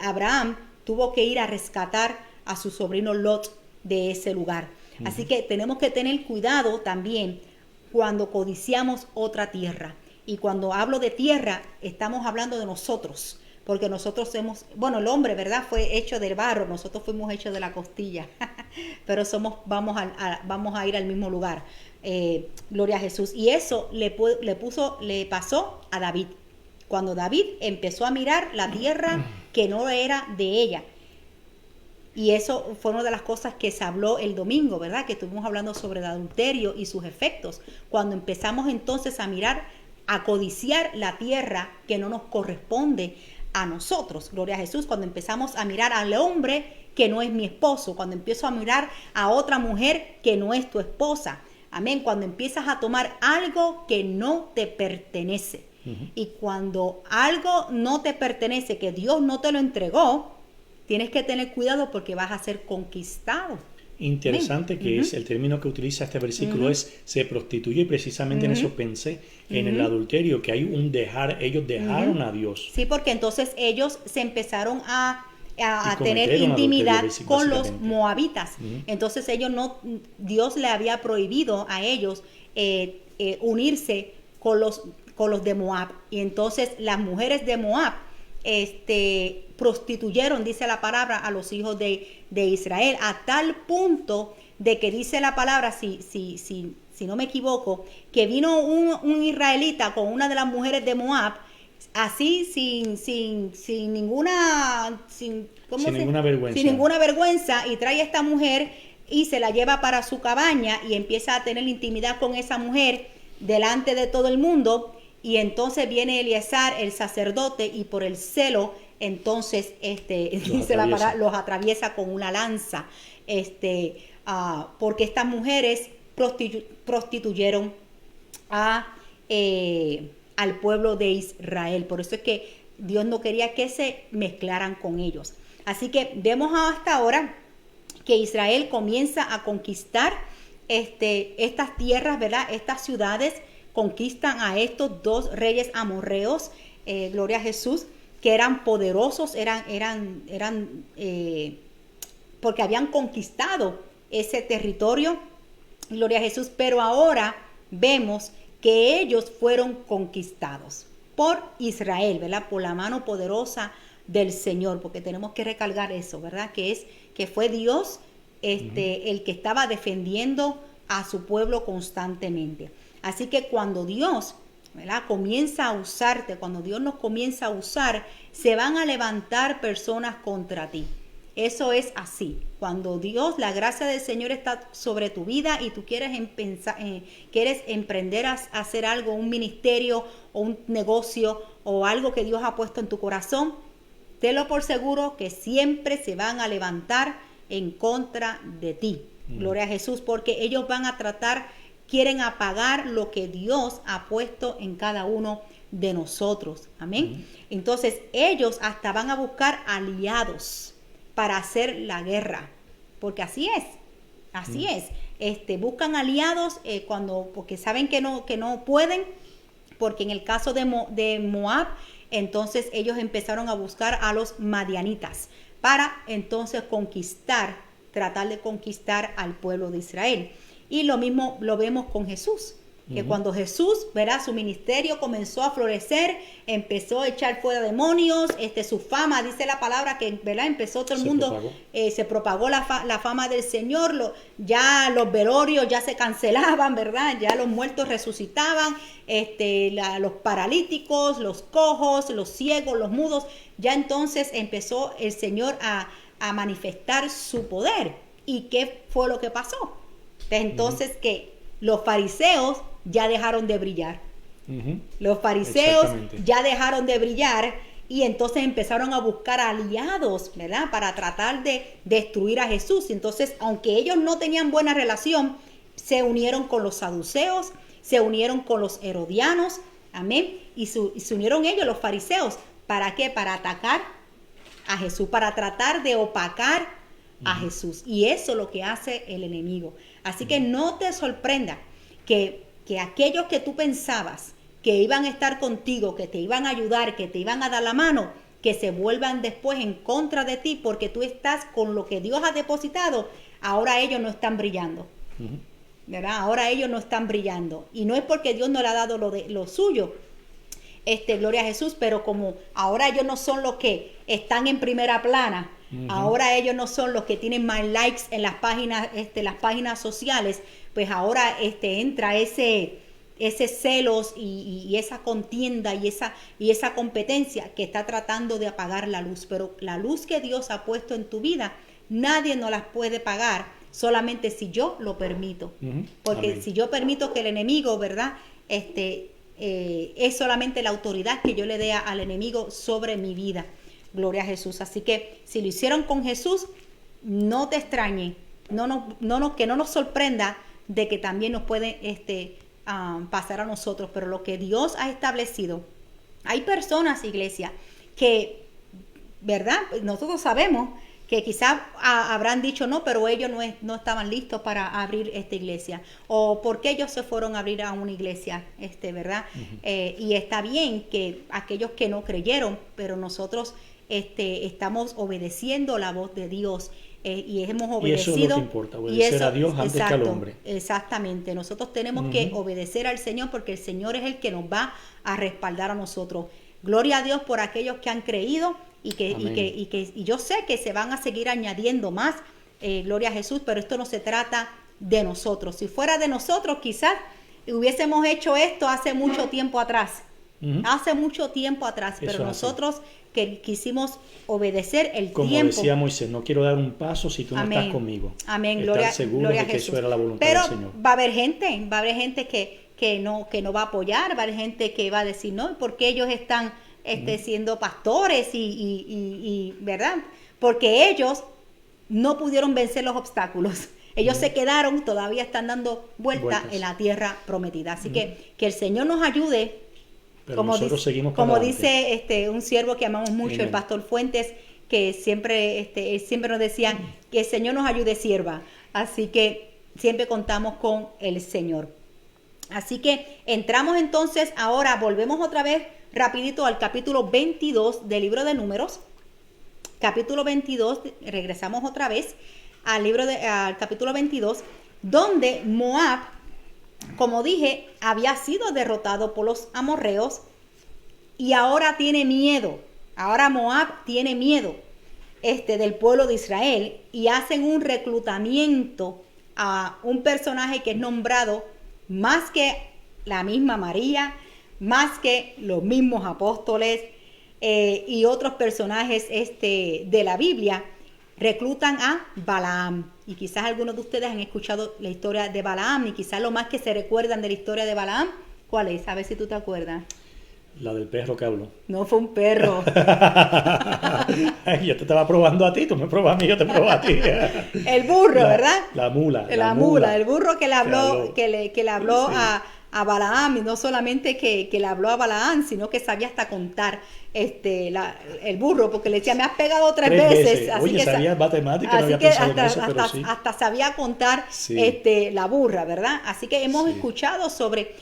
Abraham tuvo que ir a rescatar a su sobrino Lot de ese lugar. Así que tenemos que tener cuidado también cuando codiciamos otra tierra. Y cuando hablo de tierra, estamos hablando de nosotros, porque nosotros bueno, el hombre, ¿verdad? Fue hecho del barro, nosotros fuimos hechos de la costilla, pero vamos a ir al mismo lugar. Gloria a Jesús. Y eso le pasó a David. Cuando David empezó a mirar la tierra que no era de ella. Y eso fue una de las cosas que se habló el domingo, ¿verdad? Que estuvimos hablando sobre el adulterio y sus efectos. Cuando empezamos entonces a mirar, a codiciar la tierra que no nos corresponde a nosotros. Gloria a Jesús. Cuando empezamos a mirar al hombre que no es mi esposo. Cuando empiezo a mirar a otra mujer que no es tu esposa. Amén. Cuando empiezas a tomar algo que no te pertenece. Y cuando algo no te pertenece, que Dios no te lo entregó, tienes que tener cuidado porque vas a ser conquistado. Interesante que es el término que utiliza este versículo es se prostituye, y precisamente en eso pensé, en el adulterio, que hay un dejar, ellos dejaron a Dios. Sí, porque entonces ellos se empezaron a tener cometieron adulterio, adulterio, con los básicamente. moabitas. Entonces Dios le había prohibido a ellos unirse con los de Moab. Y entonces las mujeres de Moab prostituyeron, dice la palabra, a los hijos de Israel, a tal punto de que dice la palabra, si no me equivoco, que vino un israelita con una de las mujeres de Moab, así sin ninguna vergüenza, y trae a esta mujer y se la lleva para su cabaña y empieza a tener intimidad con esa mujer delante de todo el mundo. Y entonces viene Eleazar, el sacerdote, y por el celo, entonces los atraviesa con una lanza, porque estas mujeres prostituyeron al pueblo de Israel. Por eso es que Dios no quería que se mezclaran con ellos. Así que vemos hasta ahora que Israel comienza a conquistar estas tierras, ¿verdad? Estas ciudades. Conquistan a estos dos reyes amorreos, gloria a Jesús, que eran poderosos, porque habían conquistado ese territorio, gloria a Jesús, pero ahora vemos que ellos fueron conquistados por Israel, ¿verdad? Por la mano poderosa del Señor, porque tenemos que recalcar eso, ¿verdad? Que fue Dios el que estaba defendiendo a su pueblo constantemente. Así que cuando Dios, ¿verdad?, comienza a usarte, cuando Dios nos comienza a usar, se van a levantar personas contra ti. Eso es así. Cuando Dios, la gracia del Señor está sobre tu vida y tú quieres emprender a hacer algo, un ministerio o un negocio o algo que Dios ha puesto en tu corazón, tenlo por seguro que siempre se van a levantar en contra de ti. Gloria a Jesús, porque ellos van a quieren apagar lo que Dios ha puesto en cada uno de nosotros. Amén. Entonces ellos hasta van a buscar aliados para hacer la guerra, porque así es. Buscan aliados porque saben que no pueden, porque en el caso de Moab, entonces ellos empezaron a buscar a los madianitas para entonces tratar de conquistar al pueblo de Israel. Y lo mismo lo vemos con Jesús, que cuando Jesús, ¿verdad?, su ministerio comenzó a florecer, empezó a echar fuera demonios, su fama, dice la palabra que, ¿verdad?, empezó todo el mundo, se propagó la fama del Señor, ya los velorios ya se cancelaban, ¿verdad?, ya los muertos resucitaban, los paralíticos, los cojos, los ciegos, los mudos, ya entonces empezó el Señor a manifestar su poder. ¿Y qué fue lo que pasó? Entonces que los fariseos ya dejaron de brillar. Los fariseos ya dejaron de brillar y entonces empezaron a buscar aliados, ¿verdad?, para tratar de destruir a Jesús. Entonces, aunque ellos no tenían buena relación, se unieron con los saduceos, se unieron con los herodianos, amén, y se unieron ellos, los fariseos. ¿Para qué? Para atacar a Jesús, para tratar de opacar a Jesús. Y eso es lo que hace el enemigo. Así que no te sorprenda que aquellos que tú pensabas que iban a estar contigo, que te iban a ayudar, que te iban a dar la mano, que se vuelvan después en contra de ti porque tú estás con lo que Dios ha depositado, ahora ellos no están brillando. ¿Verdad? Ahora ellos no están brillando. Y no es porque Dios no le ha dado lo suyo, gloria a Jesús, pero como ahora ellos no son los que están en primera plana, ahora ellos no son los que tienen más likes en las páginas sociales, pues ahora entra ese celos y esa contienda y esa competencia que está tratando de apagar la luz. Pero la luz que Dios ha puesto en tu vida, nadie nos las puede pagar, solamente si yo lo permito. Porque Amén. si yo permito que el enemigo, ¿verdad? Es solamente la autoridad que yo le dé al enemigo sobre mi vida. Gloria a Jesús. Así que si lo hicieron con Jesús, no te extrañe, que no nos sorprenda de que también nos puede pasar a nosotros. Pero lo que Dios ha establecido, hay personas, iglesia, que, ¿verdad? Nosotros sabemos que quizás habrán dicho no, pero ellos no estaban listos para abrir esta iglesia, o porque ellos se fueron a abrir a una iglesia, ¿verdad? Y está bien que aquellos que no creyeron, pero nosotros estamos obedeciendo la voz de Dios, y hemos obedecido. Y eso es lo que importa, obedecer a Dios antes que al hombre. Exactamente, nosotros tenemos que obedecer al Señor, porque el Señor es el que nos va a respaldar a nosotros. Gloria a Dios por aquellos que han creído, y yo sé que se van a seguir añadiendo más, gloria a Jesús, pero esto no se trata de nosotros. Si fuera de nosotros, quizás hubiésemos hecho esto hace mucho tiempo atrás, pero nosotros que quisimos obedecer el como tiempo. Como decía Moisés, no quiero dar un paso si tú no estás conmigo. Amén, Estar seguro de que eso era la voluntad del Señor. Pero va a haber gente que no va a apoyar, va a haber gente que va a decir no, porque ellos están siendo pastores y ¿verdad? Porque ellos no pudieron vencer los obstáculos. Ellos se quedaron, todavía están dando vueltas en la tierra prometida. Así que el Señor nos ayude. Pero nosotros seguimos para como adelante. dice un siervo que amamos mucho, el pastor Fuentes, que siempre, él siempre nos decía que el Señor nos ayude, sierva. Así que siempre contamos con el Señor. Así que entramos entonces, ahora volvemos otra vez rapidito al capítulo 22 del libro de Números. Capítulo 22, regresamos otra vez al capítulo 22, donde Moab, como dije, había sido derrotado por los amorreos y ahora tiene miedo. Ahora Moab tiene miedo del pueblo de Israel, y hacen un reclutamiento a un personaje que es nombrado más que la misma María, más que los mismos apóstoles y otros personajes de la Biblia. Reclutan a Balaam, y quizás algunos de ustedes han escuchado la historia de Balaam, y quizás lo más que se recuerdan de la historia de Balaam, ¿cuál es? A ver si tú te acuerdas. La del perro que habló. No fue un perro. Yo te estaba probando a ti, tú me probas a mí, yo te probo a ti. El burro, ¿verdad? La mula. La mula, el burro que le habló, que le habló sí. a Balaam, y no solamente que le habló a Balaam, sino que sabía hasta contar el burro, porque le decía, me has pegado tres veces. Así Oye, que sabía matemáticas, no había pensado en eso, pero sí. Hasta sabía contar la burra, ¿verdad? Así que hemos escuchado sobre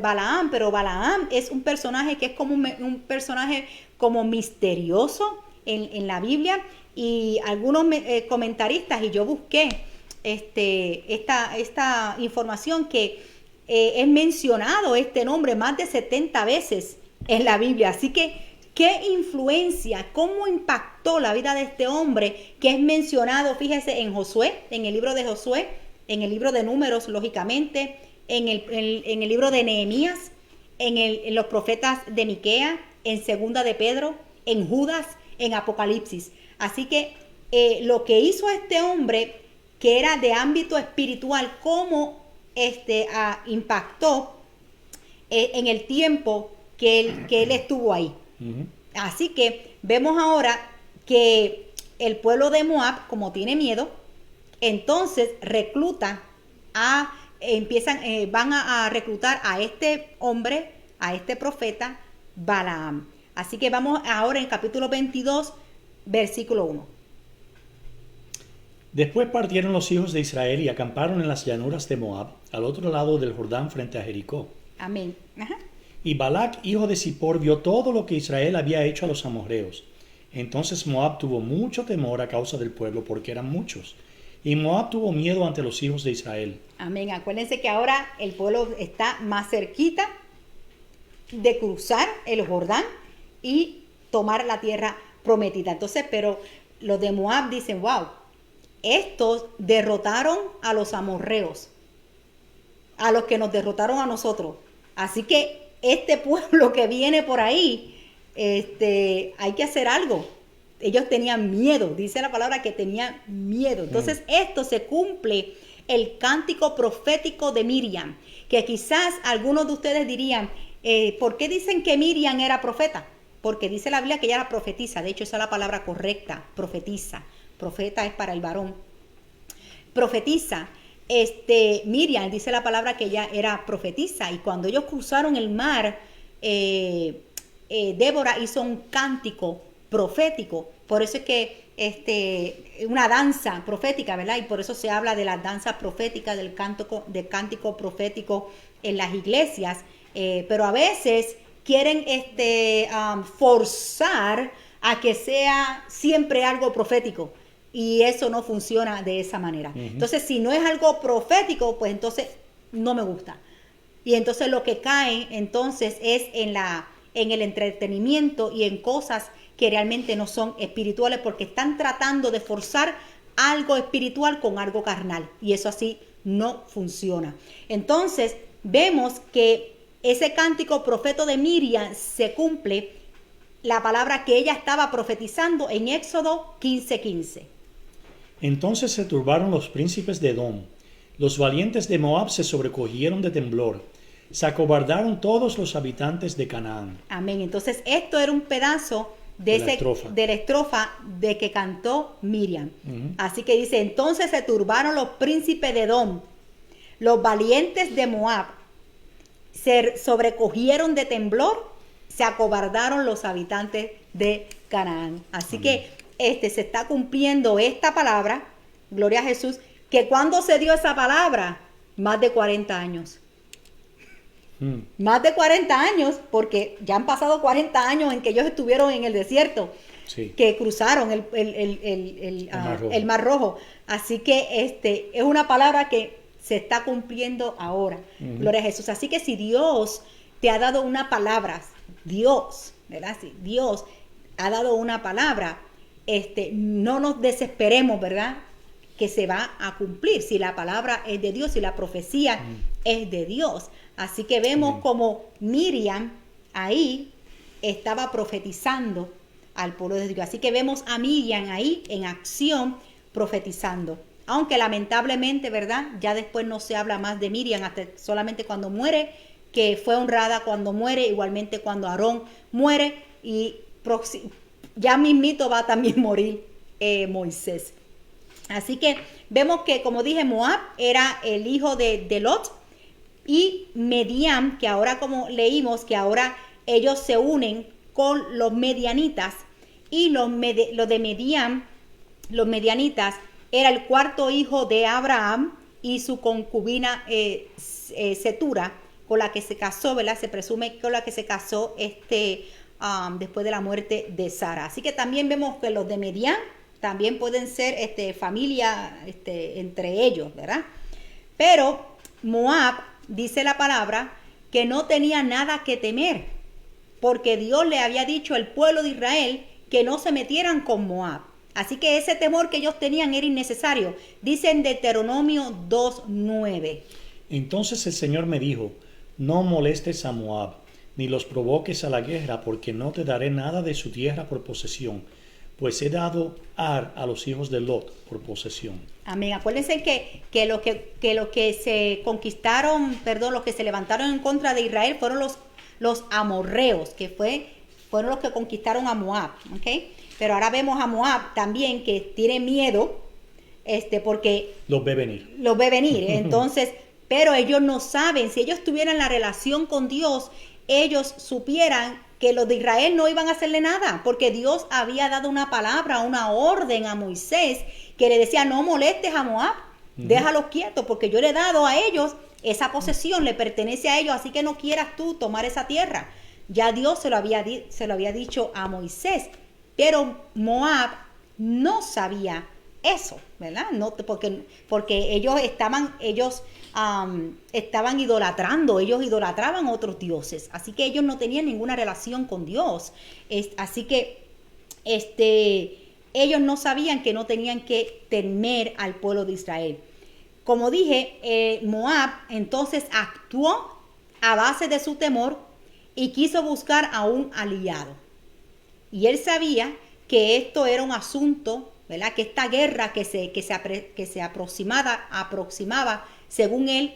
Balaam, pero Balaam es un personaje que es como un personaje como misterioso en la Biblia, y algunos comentaristas, y yo busqué esta información, que es mencionado este nombre más de 70 veces en la Biblia. Así que, ¿qué influencia, cómo impactó la vida de este hombre que es mencionado, fíjese, en Josué, en el libro de Josué, en el libro de Números, lógicamente, en el libro de Nehemías, en los profetas de Miquea, en Segunda de Pedro, en Judas, en Apocalipsis? Así que lo que hizo este hombre, que era de ámbito espiritual, cómo impactó en el tiempo que él estuvo ahí. Así que vemos ahora que el pueblo de Moab, como tiene miedo, entonces van a reclutar a este hombre, a este profeta Balaam. Así que vamos ahora en capítulo 22, versículo 1. Después partieron los hijos de Israel y acamparon en las llanuras de Moab, al otro lado del Jordán, frente a Jericó. Amén. Ajá. Y Balac, hijo de Zippor, vio todo lo que Israel había hecho a los amorreos, Entonces Moab tuvo mucho temor a causa del pueblo, porque eran muchos. Y Moab tuvo miedo ante los hijos de Israel. Amén. Acuérdense que ahora el pueblo está más cerquita de cruzar el Jordán y tomar la tierra prometida. Entonces, pero los de Moab dicen, wow, estos derrotaron a los amorreos, a los que nos derrotaron a nosotros. Así que este pueblo que viene por ahí, hay que hacer algo. Ellos tenían miedo, dice la palabra que tenían miedo. Entonces esto se cumple el cántico profético de Miriam, que quizás algunos de ustedes dirían, ¿por qué dicen que Miriam era profeta? Porque dice la Biblia que ella era profetisa. De hecho, esa es la palabra correcta, profetiza. Profeta es para el varón. Profetiza. Miriam dice la palabra que ella era profetisa. Y cuando ellos cruzaron el mar, Débora hizo un cántico profético. Por eso es que una danza profética, ¿verdad? Y por eso se habla de la danza profética, del cántico profético en las iglesias. Pero a veces quieren forzar a que sea siempre algo profético. Y eso no funciona de esa manera. Entonces, si no es algo profético, pues entonces no me gusta. Y entonces lo que cae entonces es en el entretenimiento y en cosas que realmente no son espirituales, porque están tratando de forzar algo espiritual con algo carnal. Y eso así no funciona. Entonces, vemos que ese cántico profeta de Miriam se cumple la palabra que ella estaba profetizando en Éxodo 15:15. Entonces se turbaron los príncipes de Edom. Los valientes de Moab se sobrecogieron de temblor. Se acobardaron todos los habitantes de Canaán. Amén. Entonces esto era un pedazo de la estrofa de que cantó Miriam. Así que dice, entonces se turbaron los príncipes de Edom. Los valientes de Moab se sobrecogieron de temblor. Se acobardaron los habitantes de Canaán. Así que se está cumpliendo esta palabra, gloria a Jesús, que cuando se dio esa palabra, más de 40 años. Más de 40 años, porque ya han pasado 40 años en que ellos estuvieron en el desierto, que cruzaron el Mar Rojo. Así que es una palabra que se está cumpliendo ahora, gloria a Jesús. Así que si Dios te ha dado una palabra, Dios, ¿verdad? Si Dios ha dado una palabra, no nos desesperemos, ¿verdad? Que se va a cumplir, si la palabra es de Dios, si la profecía es de Dios. Así que vemos como Miriam ahí estaba profetizando al pueblo de Dios. Así que vemos a Miriam ahí en acción profetizando. Aunque lamentablemente, ¿verdad? Ya después no se habla más de Miriam, hasta solamente cuando muere, que fue honrada cuando muere, igualmente cuando Aarón muere, y ya mismito va a también morir Moisés. Así que vemos que, como dije, Moab era el hijo de Lot, y Mediam, que ahora, como leímos, que ahora ellos se unen con los medianitas, y los de Mediam, los medianitas, era el cuarto hijo de Abraham y su concubina Setura, con la que se casó, ¿verdad? Se presume con la que se casó después de la muerte de Sara. Así que también vemos que los de Mediam también pueden ser familia entre ellos, ¿verdad? Pero Moab, dice la palabra, que no tenía nada que temer, porque Dios le había dicho al pueblo de Israel que no se metieran con Moab. Así que ese temor que ellos tenían era innecesario. Dice en Deuteronomio 2:9. Entonces el Señor me dijo, no molestes a Moab, ni los provoques a la guerra, porque no te daré nada de su tierra por posesión, pues he dado Ar a los hijos de Lot por posesión. Amén. Acuérdense que los que se conquistaron, los que se levantaron en contra de Israel fueron los amorreos, que fueron los que conquistaron a Moab, ¿ok? Pero ahora vemos a Moab también que tiene miedo, porque los ve venir. Entonces, pero ellos no saben, si ellos tuvieran la relación con Dios, ellos supieran que los de Israel no iban a hacerle nada, porque Dios había dado una palabra, una orden a Moisés, que le decía, no molestes a Moab, déjalos quietos, porque yo le he dado a ellos esa posesión, le pertenece a ellos, así que no quieras tú tomar esa tierra. Ya Dios se lo había dicho a Moisés. Pero Moab no sabía eso, ¿verdad? No, porque ellos estaban idolatrando, ellos idolatraban a otros dioses, así que ellos no tenían ninguna relación con Dios. Así que ellos no sabían que no tenían que temer al pueblo de Israel. Como dije, Moab entonces actuó a base de su temor y quiso buscar a un aliado. Y él sabía que esto era un asunto, ¿verdad? Que esta guerra que se aproximaba, según él,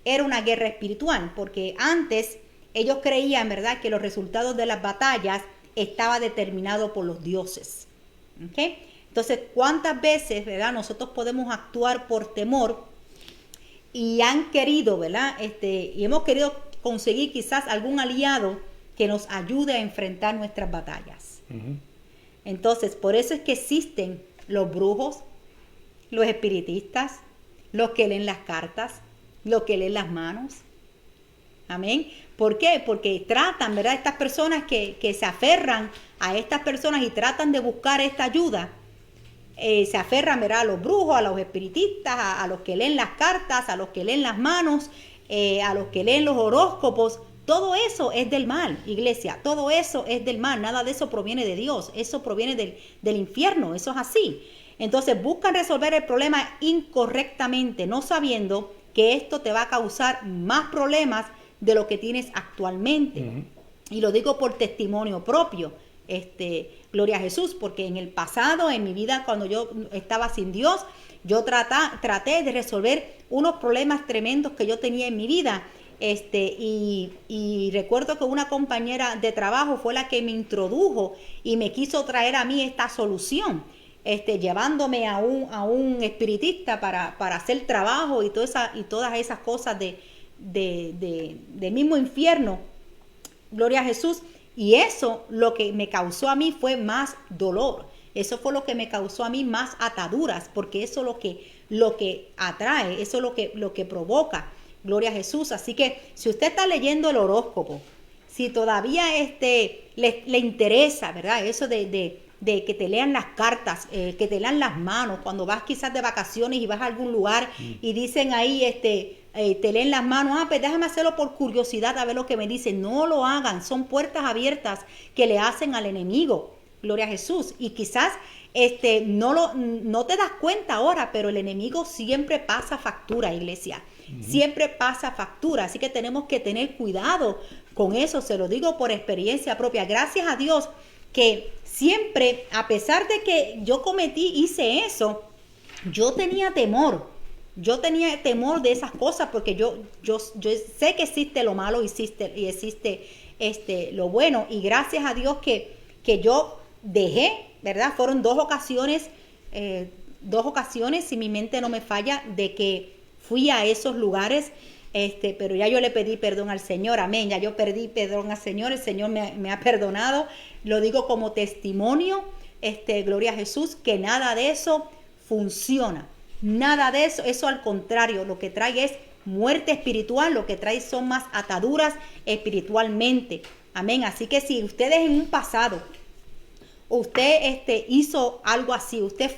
era una guerra espiritual, porque antes ellos creían, ¿verdad?, que los resultados de las batallas estaban determinados por los dioses. ¿Okay? Entonces, ¿cuántas veces, ¿verdad?, nosotros podemos actuar por temor y han querido, ¿verdad?, y hemos querido conseguir quizás algún aliado que nos ayude a enfrentar nuestras batallas? Entonces, por eso es que existen los brujos, los espiritistas, los que leen las cartas, los que leen las manos. Amén. ¿Por qué? Porque tratan, ¿verdad? Estas personas que se aferran a estas personas y tratan de buscar esta ayuda, se aferran, ¿verdad?, a los brujos, a los espiritistas, a los que leen las cartas, a los que leen las manos, a los que leen los horóscopos. Todo eso es del mal, iglesia. Todo eso es del mal. Nada de eso proviene de Dios. Eso proviene del infierno. Eso es así. Entonces buscan resolver el problema incorrectamente, no sabiendo que esto te va a causar más problemas de lo que tienes actualmente. Y lo digo por testimonio propio. Gloria a Jesús, porque en el pasado, en mi vida, cuando yo estaba sin Dios, yo traté de resolver unos problemas tremendos que yo tenía en mi vida. Y recuerdo que una compañera de trabajo fue la que me introdujo y me quiso traer a mí esta solución, llevándome a un espiritista para hacer trabajo y todas esas cosas de mismo infierno. Gloria a Jesús. Y eso lo que me causó a mí fue más dolor. Eso fue lo que me causó a mí más ataduras, porque eso es lo que atrae, eso es lo que provoca. Gloria a Jesús. Así que si usted está leyendo el horóscopo, si todavía le interesa, ¿verdad?, eso de que te lean las cartas, que te lean las manos, cuando vas quizás de vacaciones y vas a algún lugar y dicen ahí, te leen las manos, pues déjame hacerlo por curiosidad a ver lo que me dicen. No lo hagan, son puertas abiertas que le hacen al enemigo. Gloria a Jesús. Y quizás no te das cuenta ahora, pero el enemigo siempre pasa factura, iglesia. Siempre pasa factura, así que tenemos que tener cuidado con eso, se lo digo por experiencia propia. Gracias a Dios que siempre, a pesar de que yo hice eso, yo tenía temor de esas cosas, porque yo sé que existe lo malo y existe lo bueno, y gracias a Dios que yo dejé, ¿verdad? Fueron dos ocasiones, si mi mente no me falla, de que fui a esos lugares, pero ya yo le pedí perdón al Señor, amén, ya yo pedí perdón al Señor, el Señor me ha perdonado, lo digo como testimonio, gloria a Jesús, que nada de eso funciona, nada de eso, eso al contrario, lo que trae es muerte espiritual, lo que trae son más ataduras espiritualmente, amén. Así que si ustedes en un pasado, usted hizo algo así, usted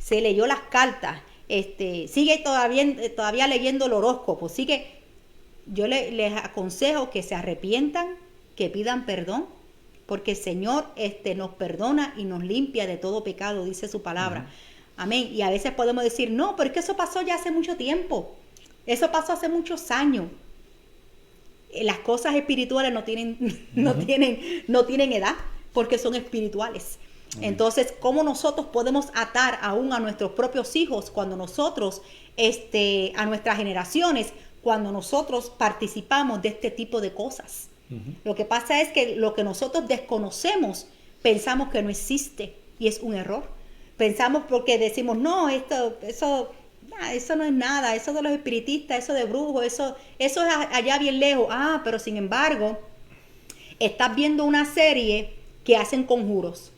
se leyó las cartas, sigue todavía leyendo el horóscopo, yo les aconsejo que se arrepientan, que pidan perdón, porque el Señor nos perdona y nos limpia de todo pecado, dice su palabra. Amén. Y a veces podemos decir, no, pero es que eso pasó ya hace mucho tiempo, eso pasó hace muchos años. Las cosas espirituales no tienen edad, porque son espirituales. Entonces, ¿cómo nosotros podemos atar aún a nuestros propios hijos cuando nosotros, a nuestras generaciones, cuando nosotros participamos de este tipo de cosas? Lo que pasa es que lo que nosotros desconocemos, pensamos que no existe y es un error. Pensamos porque decimos, no, eso no es nada, eso de los espiritistas, eso de brujos, eso es allá bien lejos. Pero sin embargo, estás viendo una serie que hacen conjuros.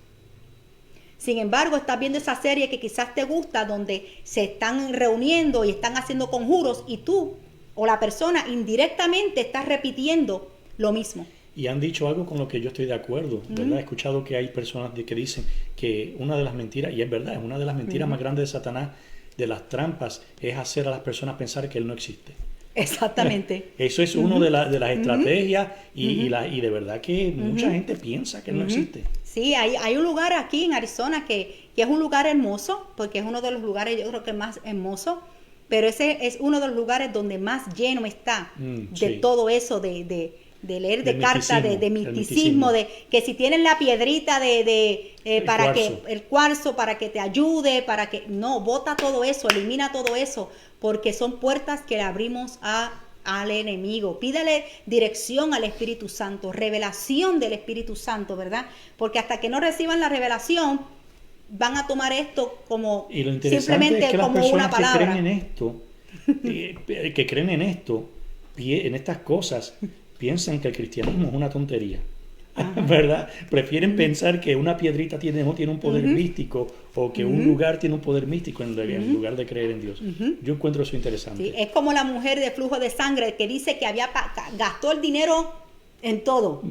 Sin embargo, estás viendo esa serie que quizás te gusta, donde se están reuniendo y están haciendo conjuros, y tú o la persona indirectamente estás repitiendo lo mismo. y han dicho algo con lo que yo estoy de acuerdo, ¿verdad? He escuchado que hay personas que dicen que una de las mentiras, y es verdad, una de las mentiras más grandes de Satanás, de las trampas, es hacer a las personas pensar que él no existe. Exactamente. Eso es una de las estrategias y de verdad que mucha gente piensa que él no existe. Sí, hay un lugar aquí en Arizona que es un lugar hermoso, porque es uno de los lugares, yo creo que más hermoso, pero ese es uno de los lugares donde más lleno está de todo eso, de leer de cartas, de misticismo, de que si tienen la piedrita para que el cuarzo, para que te ayude, para que no, bota todo eso, elimina todo eso, porque son puertas que le abrimos al enemigo. Pídale dirección al Espíritu Santo, revelación del Espíritu Santo, ¿verdad? Porque hasta que no reciban la revelación, van a tomar esto como y lo interesante simplemente es que como las personas una palabra. que creen en esto, en estas cosas, piensan que el cristianismo es una tontería. ¿Verdad? Prefieren pensar que una piedrita no tiene un poder místico, o que un lugar tiene un poder místico en lugar de creer en Dios. Yo encuentro eso interesante. Sí, es como la mujer de flujo de sangre que dice que gastó el dinero en todo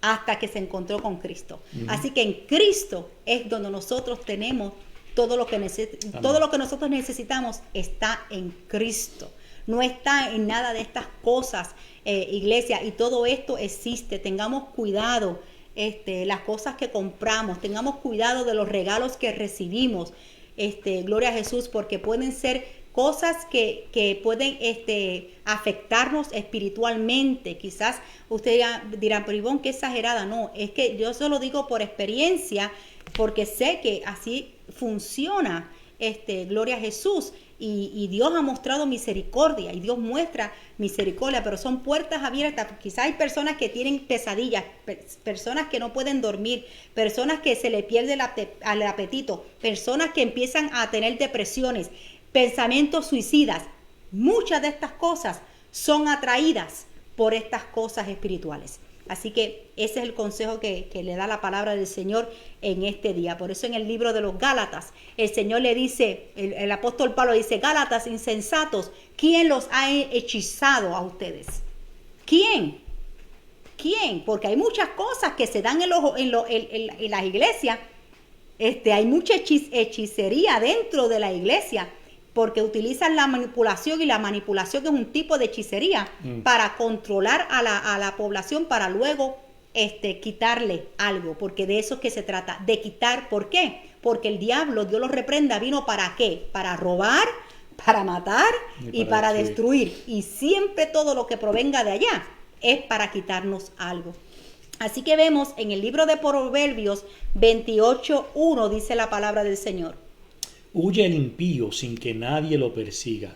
hasta que se encontró con Cristo. Así que en Cristo es donde nosotros tenemos todo lo que nosotros necesitamos, está en Cristo. No está en nada de estas cosas, iglesia, y todo esto existe. Tengamos cuidado, las cosas que compramos, tengamos cuidado de los regalos que recibimos, gloria a Jesús, porque pueden ser cosas que pueden afectarnos espiritualmente. Quizás ustedes dirán, pero Ivonne, qué exagerada. No, es que yo se lo digo por experiencia, porque sé que así funciona, gloria a Jesús. Y Dios ha mostrado misericordia, y Dios muestra misericordia, pero son puertas abiertas. Quizás hay personas que tienen pesadillas, personas que no pueden dormir, personas que se le pierde el apetito, personas que empiezan a tener depresiones, pensamientos suicidas. Muchas de estas cosas son atraídas por estas cosas espirituales. Así que ese es el consejo que le da la palabra del Señor en este día. Por eso en el libro de los Gálatas, el Señor le dice, el apóstol Pablo dice, Gálatas insensatos, ¿quién los ha hechizado a ustedes? ¿Quién? Porque hay muchas cosas que se dan en las iglesias. Hay mucha hechicería dentro de la iglesia, porque utilizan la manipulación, y la manipulación es un tipo de hechicería para controlar a la población, para luego quitarle algo, porque de eso es que se trata, de quitar. ¿Por qué? Porque el diablo, Dios lo reprenda, vino ¿para qué? Para robar, para matar y para destruir. Y siempre todo lo que provenga de allá es para quitarnos algo. Así que vemos en el libro de Proverbios 28:1, dice la palabra del Señor. Huye el impío sin que nadie lo persiga.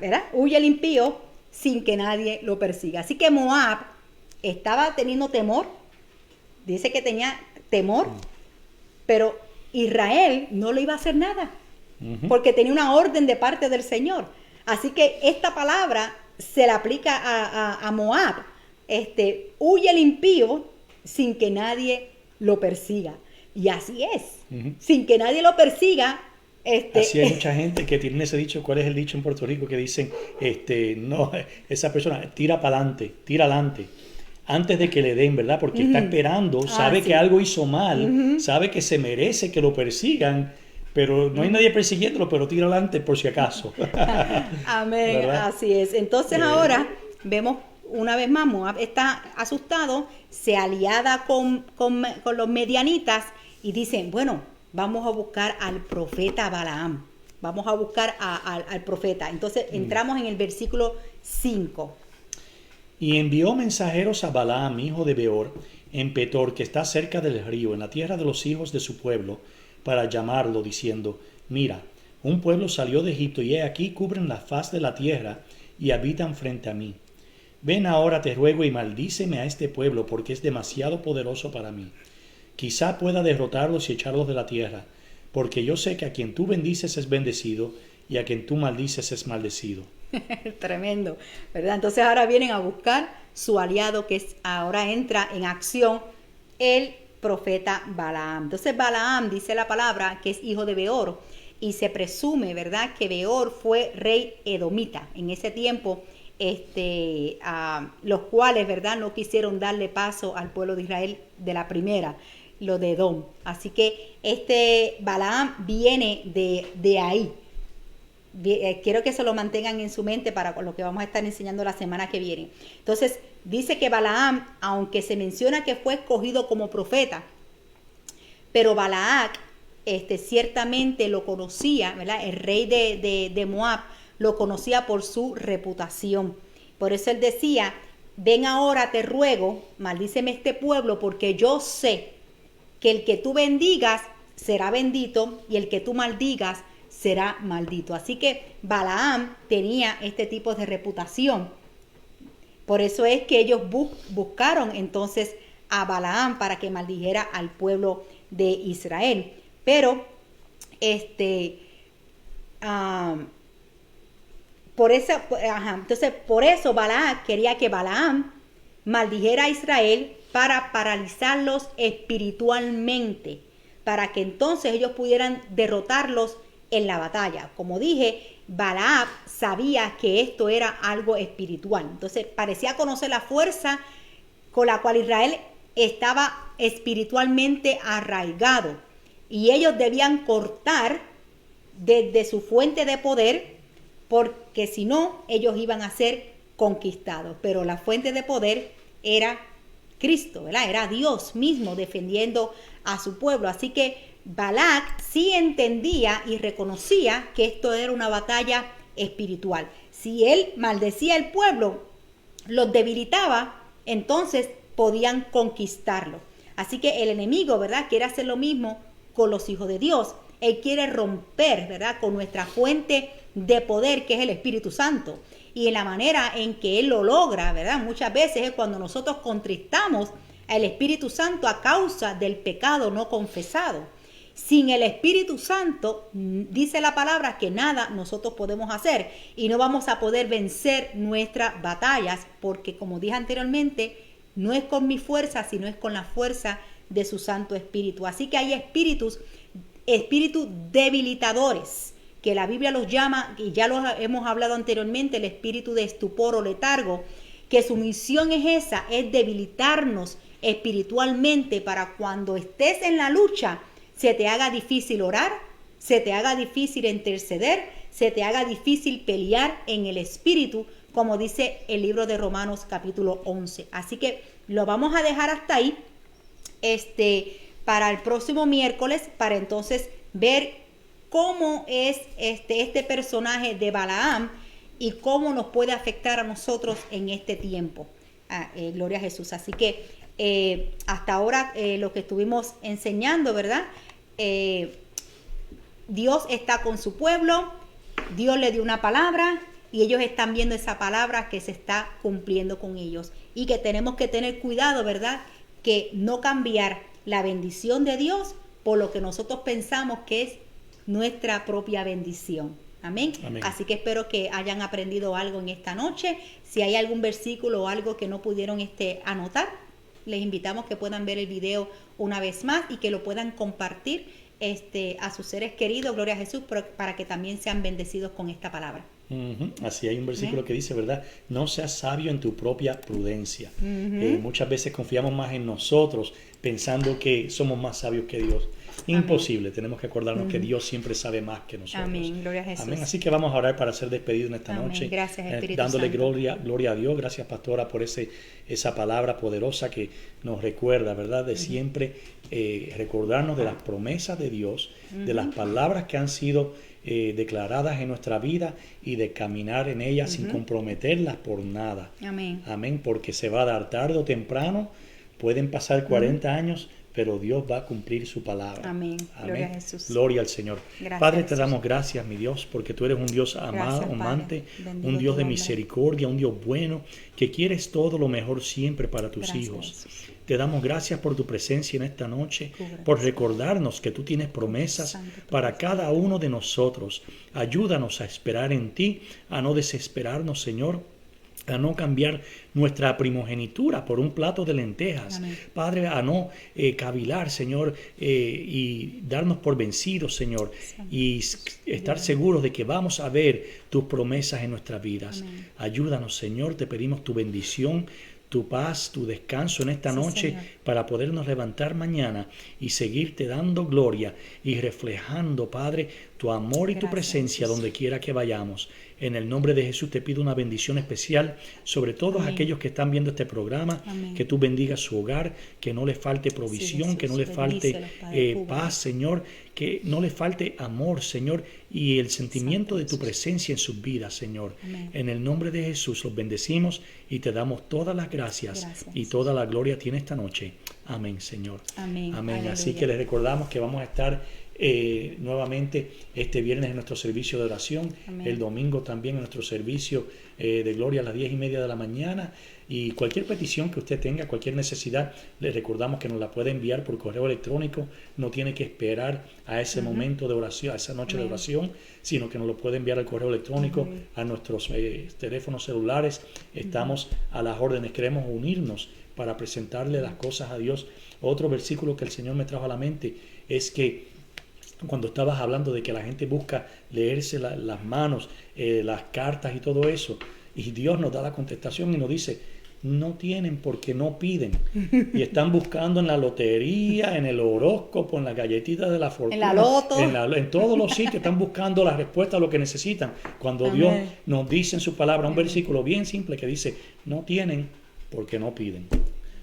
¿Verdad? Huye el impío sin que nadie lo persiga. Así que Moab estaba teniendo temor. Dice que tenía temor, pero Israel no le iba a hacer nada, porque tenía una orden de parte del Señor. Así que esta palabra se la aplica a Moab. Huye el impío sin que nadie lo persiga. Y así es. Sin que nadie lo persiga. Así hay mucha gente que tiene ese dicho. ¿Cuál es el dicho en Puerto Rico? Que dicen, no, esa persona tira para adelante, tira adelante, antes de que le den, ¿verdad? Porque está esperando, sabe que algo hizo mal, sabe que se merece que lo persigan, pero no hay nadie persiguiéndolo, pero tira adelante por si acaso. Amén, ¿verdad? Así es. Entonces ahora vemos una vez más, Moab está asustado, se aliada con los medianitas y dicen, bueno, vamos a buscar al profeta Balaam. Vamos a buscar al profeta. Entonces entramos en el versículo 5. Y envió mensajeros a Balaam, hijo de Beor, en Petor, que está cerca del río, en la tierra de los hijos de su pueblo, para llamarlo, diciendo, mira, un pueblo salió de Egipto, y he aquí cubren la faz de la tierra, y habitan frente a mí. Ven ahora, te ruego, y maldíceme a este pueblo, porque es demasiado poderoso para mí. Quizá pueda derrotarlos y echarlos de la tierra, porque yo sé que a quien tú bendices es bendecido, y a quien tú maldices es maldecido. Tremendo, ¿verdad? Entonces ahora vienen a buscar su aliado, que ahora entra en acción el profeta Balaam. Entonces Balaam, dice la palabra, que es hijo de Beor, y se presume, ¿verdad?, que Beor fue rey edomita. En ese tiempo los cuales, ¿verdad?, no quisieron darle paso al pueblo de Israel de la primera, lo de Edom. Así que Balaam viene de ahí. Quiero que se lo mantengan en su mente para lo que vamos a estar enseñando la semana que viene. Entonces, dice que Balaam, aunque se menciona que fue escogido como profeta, pero Balac ciertamente lo conocía, ¿verdad? El rey de Moab lo conocía por su reputación. Por eso él decía, ven ahora, te ruego, maldíceme este pueblo, porque yo sé que el que tú bendigas será bendito y el que tú maldigas será maldito. Así que Balaam tenía este tipo de reputación. Por eso es que ellos buscaron entonces a Balaam para que maldijera al pueblo de Israel. Pero entonces por eso Balac quería que Balaam maldijera a Israel para paralizarlos espiritualmente, para que entonces ellos pudieran derrotarlos en la batalla. Como dije, Balaam sabía que esto era algo espiritual. Entonces parecía conocer la fuerza con la cual Israel estaba espiritualmente arraigado. Y ellos debían cortar desde su fuente de poder, porque si no, ellos iban a ser conquistados. Pero la fuente de poder era Cristo, ¿verdad? Era Dios mismo defendiendo a su pueblo. Así que Balac sí entendía y reconocía que esto era una batalla espiritual. Si él maldecía al pueblo, los debilitaba, entonces podían conquistarlo. Así que el enemigo, ¿verdad?, quiere hacer lo mismo con los hijos de Dios. Él quiere romper, ¿verdad?, con nuestra fuente de poder, que es el Espíritu Santo. Y en la manera en que él lo logra, ¿verdad?, muchas veces es cuando nosotros contristamos al Espíritu Santo a causa del pecado no confesado. Sin el Espíritu Santo, dice la palabra que nada nosotros podemos hacer y no vamos a poder vencer nuestras batallas, porque como dije anteriormente, no es con mi fuerza, sino es con la fuerza de su Santo Espíritu. Así que hay espíritus debilitadores, que la Biblia los llama, y ya los hemos hablado anteriormente, el espíritu de estupor o letargo, que su misión es esa, es debilitarnos espiritualmente para cuando estés en la lucha, se te haga difícil orar, se te haga difícil interceder, se te haga difícil pelear en el espíritu, como dice el libro de Romanos capítulo 11. Así que lo vamos a dejar hasta ahí para el próximo miércoles, para entonces ver cómo es este personaje de Balaam y cómo nos puede afectar a nosotros en este tiempo. Gloria a Jesús. Así que hasta ahora lo que estuvimos enseñando, ¿verdad? Dios está con su pueblo, Dios le dio una palabra y ellos están viendo esa palabra que se está cumpliendo con ellos, y que tenemos que tener cuidado, ¿verdad?, que no cambiar la bendición de Dios por lo que nosotros pensamos que es nuestra propia bendición. Amén. Amén. Así que espero que hayan aprendido algo en esta noche. Si hay algún versículo o algo que no pudieron anotar, les invitamos que puedan ver el video una vez más y que lo puedan compartir a sus seres queridos, gloria a Jesús, para que también sean bendecidos con esta palabra. Así hay un versículo que dice, ¿verdad? No seas sabio en tu propia prudencia. Muchas veces confiamos más en nosotros pensando que somos más sabios que Dios. Imposible. Amén. Tenemos que acordarnos que Dios siempre sabe más que nosotros. Amén. Gloria a Jesús. Amén. Así que vamos a orar para ser despedidos en esta noche. Gracias, Espíritu dándole Santo. gloria a Dios. Gracias, pastora, por esa palabra poderosa que nos recuerda, ¿verdad? De siempre recordarnos de las promesas de Dios, de las palabras que han sido declaradas en nuestra vida y de caminar en ellas sin comprometerlas por nada. Amén. Amén. Porque se va a dar tarde o temprano. Pueden pasar 40 años, pero Dios va a cumplir su palabra. Amén. Amén. Gloria a Jesús. Gloria al Señor. Gracias, Padre, te Jesús. damos gracias, mi Dios, porque tú eres un Dios amado, Gracias, amante, Padre. Bendito un Dios tu de nombre. misericordia, un Dios bueno, que quieres todo lo mejor siempre para tus Gracias, hijos. Jesús. Te damos gracias por tu presencia en esta noche, Cúbranos. por recordarnos que tú tienes promesas Santo, tu para Dios. cada uno de nosotros. Ayúdanos a esperar en ti, a no desesperarnos, Señor, a no cambiar nuestra primogenitura por un plato de lentejas. Amén. Padre, a no cavilar, Señor, y darnos por vencidos, Señor, y estar seguros de que vamos a ver tus promesas en nuestras vidas. Amén. Ayúdanos, Señor, te pedimos tu bendición, tu paz, tu descanso en esta Sí, noche, Señor. para podernos levantar mañana y seguirte dando gloria y reflejando, Padre, tu amor y tu Gracias, presencia Jesús. donde quiera que vayamos. En el nombre de Jesús te pido una bendición especial sobre todos Amén. aquellos que están viendo este programa, Amén. que tú bendigas su hogar, que no le falte provisión, Jesús, que no le falte bendícelos, Padre, cúbrelos. paz, Señor, que no le falte amor, Señor, y el sentimiento Santo de tu Jesús. presencia en sus vidas, Señor. Amén. En el nombre de Jesús los bendecimos y te damos todas las gracias, Gracias. y toda la gloria tiene esta noche. Amén, Señor. Amén. Amén. Así Aleluya. que les recordamos que vamos a estar nuevamente este viernes en nuestro servicio de oración, Amén. el domingo también en nuestro servicio de gloria a las 10:30 de la mañana. Y cualquier petición que usted tenga, cualquier necesidad, le recordamos que nos la puede enviar por correo electrónico. No tiene que esperar a ese momento de oración, a esa noche de Amén. oración, sino que nos lo puede enviar al correo electrónico, a nuestros teléfonos celulares. Estamos a las órdenes, queremos unirnos para presentarle las cosas a Dios. Otro versículo que el Señor me trajo a la mente es que cuando estabas hablando de que la gente busca leerse las manos, las cartas y todo eso, y Dios nos da la contestación y nos dice: no tienen porque no piden. Y están buscando en la lotería, en el horóscopo, en las galletitas de la fortuna, En la loto. en todos los sitios están buscando la respuesta a lo que necesitan. Cuando Amén. Dios nos dice en su palabra un versículo bien simple que dice: no tienen porque no piden.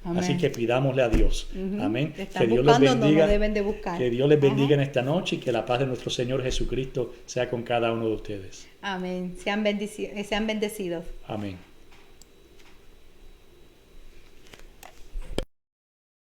Amén. Así que pidámosle a Dios. Ujú. Amén. Están Que Dios les buscando donde bendiga. no deben de buscar. Que Dios les bendiga Ajá. en esta noche, y que la paz de nuestro Señor Jesucristo sea con cada uno de ustedes. Amén. Sean bendecidos. Amén.